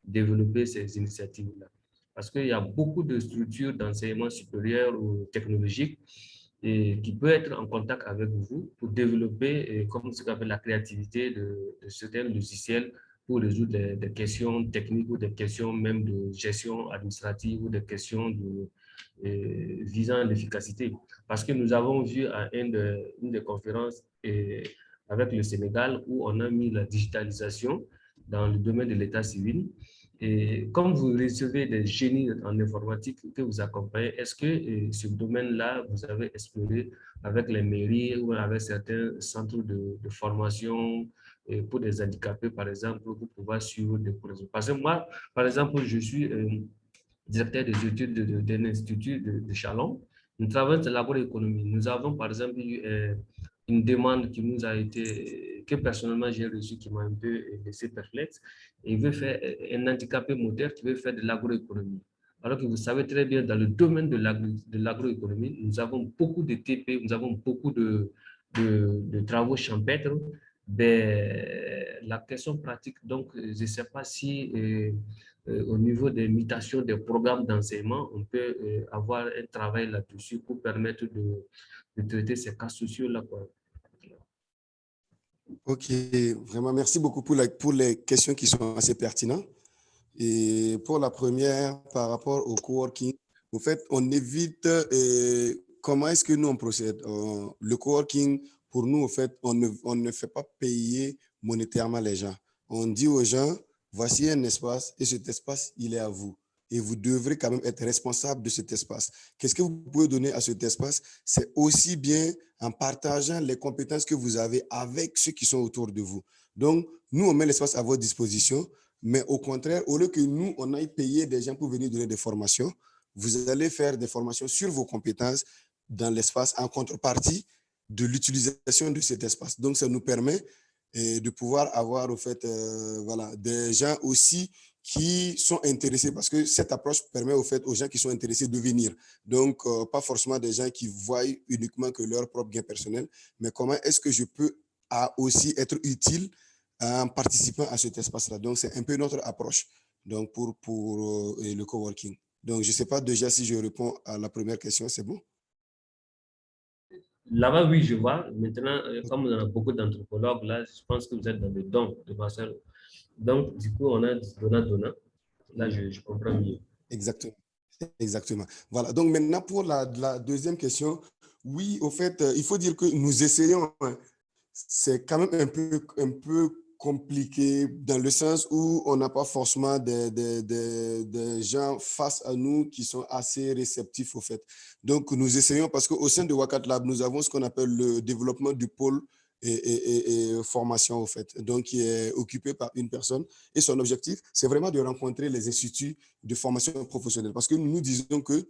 développer ces initiatives-là? Parce qu'il y a beaucoup de structures d'enseignement supérieur ou technologique et qui peut être en contact avec vous pour développer, comme ce qu'on appelle la créativité de certains logiciels pour résoudre des questions techniques ou des questions même de gestion administrative ou des questions visant l'efficacité. Parce que nous avons vu à une des conférences avec le Sénégal où on a mis la digitalisation dans le domaine de l'état civil. Et comme vous recevez des génies en informatique que vous accompagnez, est-ce que ce domaine-là, vous avez exploré avec les mairies ou avec certains centres de formation pour des handicapés, par exemple, pour pouvoir suivre des cours? Parce que moi, par exemple, je suis directeur des études d'un institut de Chalon. Nous travaillons sur l'agroéconomie. Nous avons, par exemple, eu une demande qui nous a été, que personnellement j'ai reçue, qui m'a un peu laissé perplexe. Et il veut faire un handicapé moteur qui veut faire de l'agroéconomie. Alors que vous savez très bien, dans le domaine de l'agroéconomie, nous avons beaucoup de TP, nous avons beaucoup de travaux champêtres. Ben, la question pratique, donc, je ne sais pas si au niveau des mutations des programmes d'enseignement, on peut avoir un travail là-dessus pour permettre de traiter ces cas sociaux-là. Ok, vraiment, merci beaucoup pour les questions qui sont assez pertinentes. Et pour la première, par rapport au coworking, en fait, on évite comment est-ce que nous on procède. Le coworking, pour nous, en fait, on ne fait pas payer monétairement les gens. On dit aux gens, voici un espace et cet espace, il est à vous. Et vous devrez quand même être responsable de cet espace. Qu'est-ce que vous pouvez donner à cet espace? C'est aussi bien en partageant les compétences que vous avez avec ceux qui sont autour de vous. Donc, nous, on met l'espace à votre disposition. Mais au contraire, au lieu que nous, on aille payer des gens pour venir donner des formations, vous allez faire des formations sur vos compétences dans l'espace en contrepartie de l'utilisation de cet espace. Donc, ça nous permet de pouvoir avoir au fait, voilà, des gens aussi qui sont intéressés, parce que cette approche permet au fait aux gens qui sont intéressés de venir. Donc, pas forcément des gens qui voient uniquement que leur propre gain personnel, mais comment est-ce que je peux aussi être utile en participant à cet espace-là. Donc, c'est un peu notre approche donc pour le coworking. Donc, je ne sais pas déjà si je réponds à la première question, c'est bon? Là-bas, oui, je vois. Maintenant, comme on a beaucoup d'anthropologues, là, je pense que vous êtes dans le don de Marcel. Donc, du coup, on a donnant. Là, je comprends mieux. Exactement. Exactement. Voilà. Donc, maintenant, pour la deuxième question, oui, au fait, il faut dire que nous essayons, hein. C'est quand même un peu compliqué dans le sens où on n'a pas forcément des gens face à nous qui sont assez réceptifs au fait. Donc, nous essayons parce qu'au sein de Wakat Lab, nous avons ce qu'on appelle le développement du pôle et formation au fait, donc qui est occupé par une personne. Et son objectif, c'est vraiment de rencontrer les instituts de formation professionnelle parce que nous disons que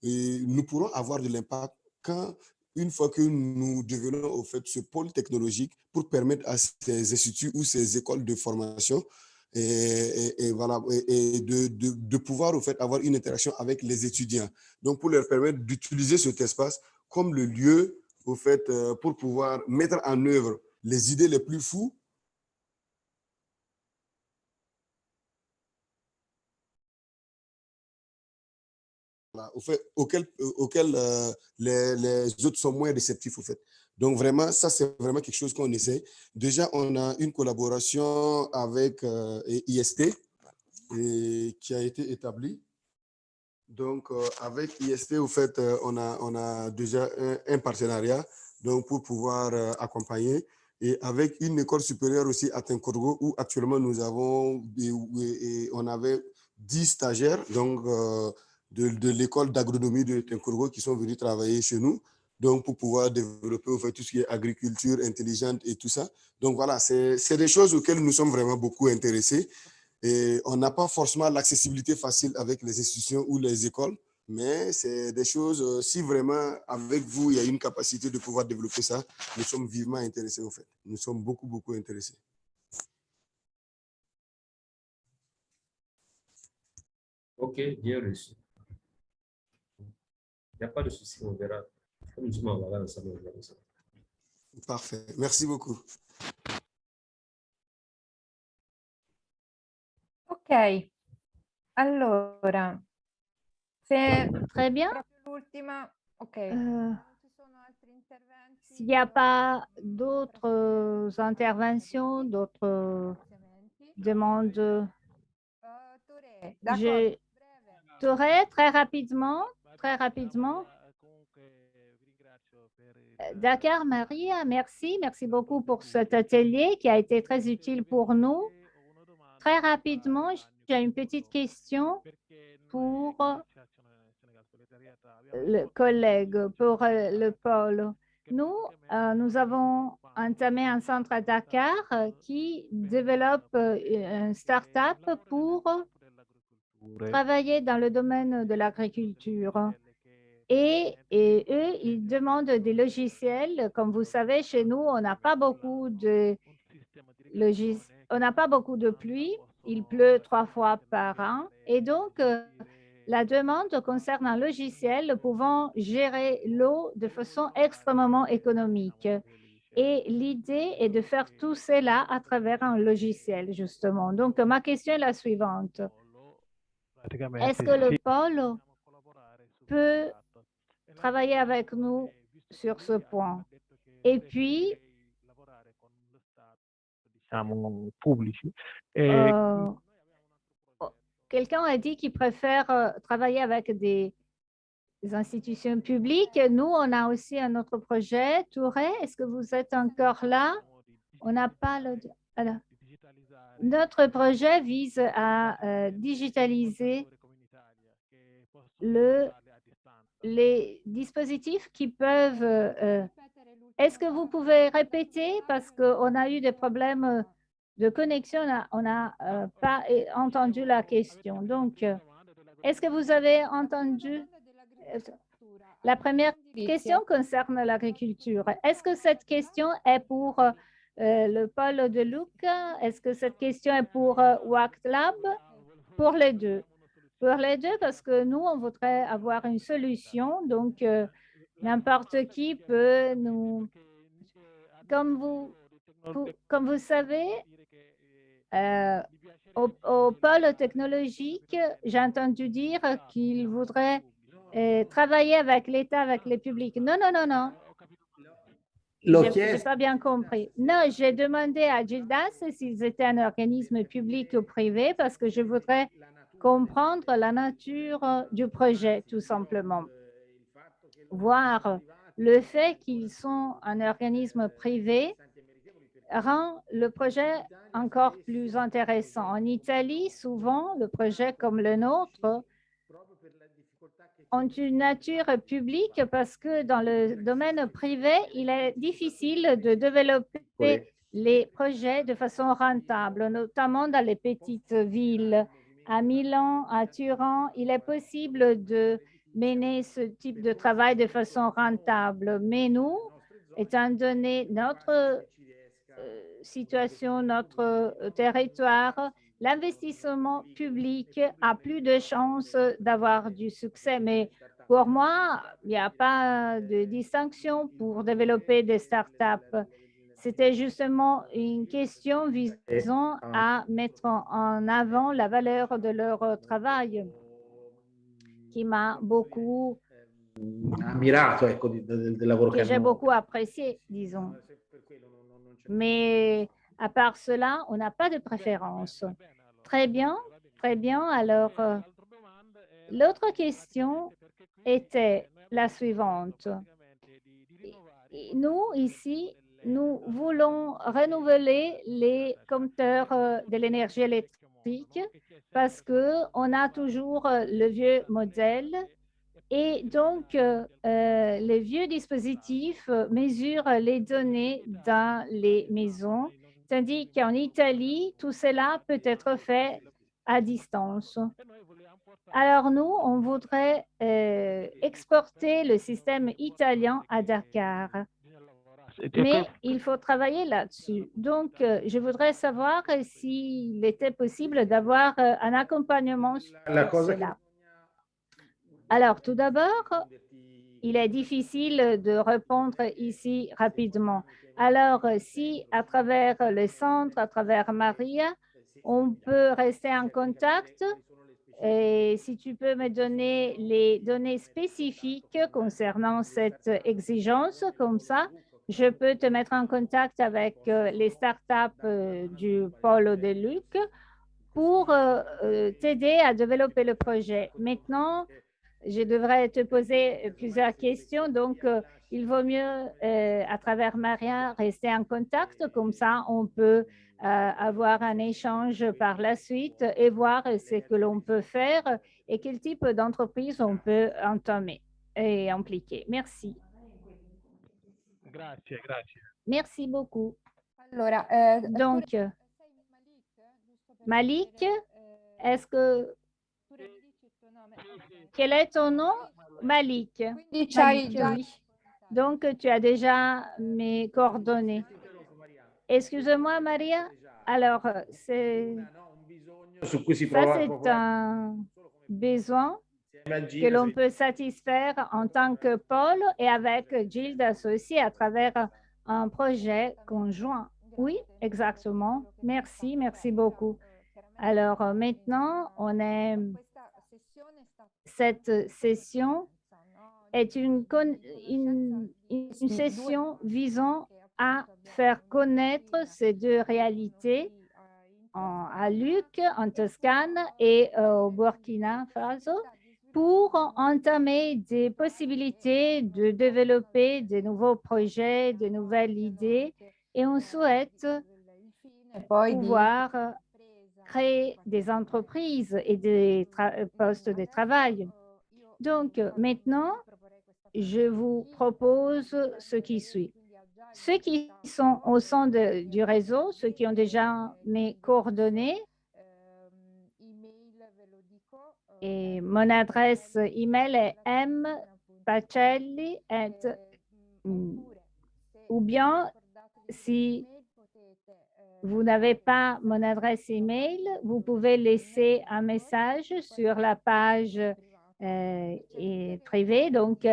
nous pourrons avoir de l'impact quand une fois que nous devenons au fait ce pôle technologique pour permettre à ces instituts ou ces écoles de formation voilà, et de pouvoir au fait avoir une interaction avec les étudiants. Donc, pour leur permettre d'utiliser cet espace comme le lieu au fait pour pouvoir mettre en œuvre les idées les plus fous auxquels les autres sont moins réceptifs, au fait. Donc, vraiment, ça, c'est vraiment quelque chose qu'on essaie. Déjà, on a une collaboration avec IST qui a été établie. Donc, avec IST, au fait, on a déjà un partenariat donc, pour pouvoir accompagner. Et avec une école supérieure aussi à Tinkorgo, où actuellement, nous avons, on avait 10 stagiaires, donc de l'école d'agronomie de Tinkorgo qui sont venus travailler chez nous, donc pour pouvoir développer au fait, tout ce qui est agriculture intelligente et tout ça. Donc voilà, c'est des choses auxquelles nous sommes vraiment beaucoup intéressés. Et on n'a pas forcément l'accessibilité facile avec les institutions ou les écoles, mais c'est des choses, si vraiment avec vous, il y a une capacité de pouvoir développer ça, nous sommes vivement intéressés au fait. Nous sommes beaucoup, beaucoup intéressés. OK, bien reçu. Il n'y a pas de souci, on verra. Comme je m'en vais ensemble, on verra ça. Parfait. Merci beaucoup. Ok, allora, se Très bien. proprio l'ultima, ok, Euh, non ci sono altri interventi, S'il n'y a pas d'autres interventions, d'autres demandes, Touré, je d'accordo, breve. t'aurai très rapidement. Dakar, Maria, merci. Merci beaucoup pour cet atelier qui a été très utile pour nous. Très rapidement, j'ai une petite question pour le collègue, pour le pôle. Nous avons entamé un centre à Dakar qui développe une start-up pour travailler dans le domaine de l'agriculture. Et eux, ils demandent des logiciels. Comme vous savez, chez nous, on n'a pas beaucoup de on n'a pas beaucoup de pluie. Il pleut 3 fois par an. Et donc, la demande concerne un logiciel pouvant gérer l'eau de façon extrêmement économique. Et l'idée est de faire tout cela à travers un logiciel, justement. Donc, ma question est la suivante. Est-ce que le pôle peut travailler avec nous sur ce point? Et puis, quelqu'un a dit qu'il préfère travailler avec des institutions publiques. Nous, on a aussi un autre projet. Touré, est-ce que vous êtes encore là? On n'a pas le... Alors, notre projet vise à digitaliser les dispositifs qui peuvent... Est-ce que vous pouvez répéter parce qu'on a eu des problèmes de connexion, on n'a pas entendu la question. Donc, est-ce que vous avez entendu? La première question concerne l'agriculture. Est-ce que cette question est pour le pôle de Lucca? Est-ce que cette question est pour WACT-Lab? Pour les deux. Pour les deux, parce que nous, on voudrait avoir une solution. Donc, n'importe qui peut nous... Comme vous savez, au pôle technologique, j'ai entendu dire qu'il voudrait travailler avec l'État, avec les publics. Non, non, non, non. Je n'ai pas bien compris. Non, j'ai demandé à Gildas s'ils étaient un organisme public ou privé parce que je voudrais comprendre la nature du projet, tout simplement. Voir le fait qu'ils sont un organisme privé rend le projet encore plus intéressant. En Italie, souvent, le projet comme le nôtre ont une nature publique parce que dans le domaine privé, il est difficile de développer les projets de façon rentable, notamment dans les petites villes. À Milan, à Turin, il est possible de mener ce type de travail de façon rentable. Mais nous, étant donné notre situation, notre territoire, l'investissement public a plus de chances d'avoir du succès. Mais pour moi, il n'y a pas de distinction pour développer des startups. C'était justement une question visant à mettre en avant la valeur de leur travail qui m'a beaucoup ammirato, ecco, del lavoro que j'ai beaucoup apprécié, disons. Mais à part cela, on n'a pas de préférence. Très bien, très bien. Alors, l'autre question était la suivante. Nous, ici, nous voulons renouveler les compteurs de l'énergie électrique parce qu'on a toujours le vieux modèle. Et donc, les vieux dispositifs mesurent les données dans les maisons, tandis qu'en Italie, tout cela peut être fait à distance. Alors, nous, on voudrait exporter le système italien à Dakar. Mais il faut travailler là-dessus. Donc, je voudrais savoir s'il était possible d'avoir un accompagnement sur cela. Alors, tout d'abord, il est difficile de répondre ici rapidement. Alors, si à travers le centre, à travers Maria, on peut rester en contact, et si tu peux me donner les données spécifiques concernant cette exigence, comme ça, je peux te mettre en contact avec les startups du pôle de Luc pour t'aider à développer le projet. Maintenant, je devrais te poser plusieurs questions. Donc, il vaut mieux, à travers Maria, rester en contact. Comme ça, on peut avoir un échange par la suite et voir ce que l'on peut faire et quel type d'entreprise on peut entamer et impliquer. Merci. Grazie, grazie. Merci beaucoup. Allora, Donc, sei Malik, giusto per Malik, sapere, est-ce que pure mi dici il tuo nome? quel est ton nom? Malik. Quindi c'hai Malik, già oui. Donc, tu as déjà mes coordonnées. Excuse-moi, Maria. Alors, c'est Su cui si ça, prova c'est un besoin insieme a que Gilda, l'on peut satisfaire en tant que pôle et avec Gilles associé à travers un projet conjoint. Oui, exactement. Merci, merci beaucoup. Alors maintenant, cette session est une session visant à faire connaître ces deux réalités à Lucques, en Toscane et au Burkina Faso pour entamer des possibilités de développer de nouveaux projets, de nouvelles idées et on souhaite pouvoir créer des entreprises et des postes de travail. Donc, maintenant, je vous propose ce qui suit. Ceux qui sont au sein du réseau, ceux qui ont déjà mes coordonnées, et mon adresse email est mpacelli@ ou bien si vous n'avez pas mon adresse email, vous pouvez laisser un message sur la page privée. Donc,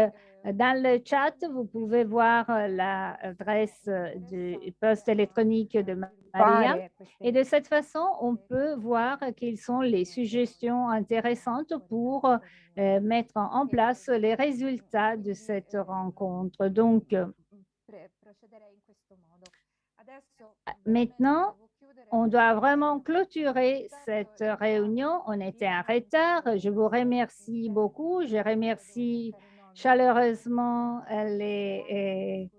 dans le chat, vous pouvez voir l'adresse du poste électronique de Maria. Et de cette façon, on peut voir quelles sont les suggestions intéressantes pour mettre en place les résultats de cette rencontre. Donc, maintenant, on doit vraiment clôturer cette réunion. On était en retard. Je vous remercie beaucoup. Je remercie chaleureusement les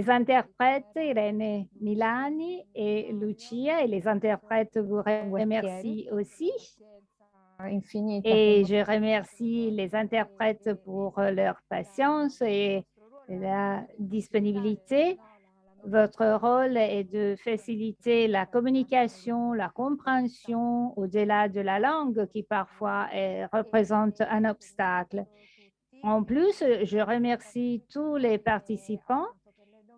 interprètes, Irene Milani et Lucia, et les interprètes vous remercient aussi. Et je remercie les interprètes pour leur patience et la disponibilité. Votre rôle est de faciliter la communication, la compréhension au-delà de la langue qui parfois représente un obstacle. En plus, je remercie tous les participants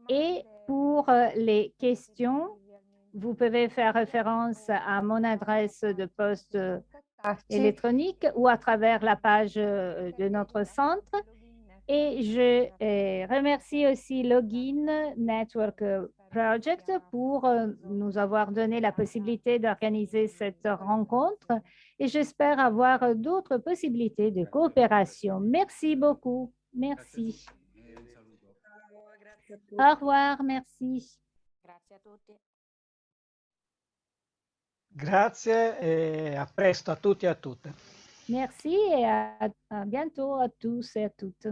et pour les questions, vous pouvez faire référence à mon adresse de poste électronique ou à travers la page de notre centre. Et je remercie aussi Login Network Project pour nous avoir donné la possibilité d'organiser cette rencontre et j'espère avoir d'autres possibilités de coopération. Merci beaucoup. Merci. Au revoir. Merci. Grazie e a presto a tutti e a tutte. Merci et à bientôt à tous et à toutes.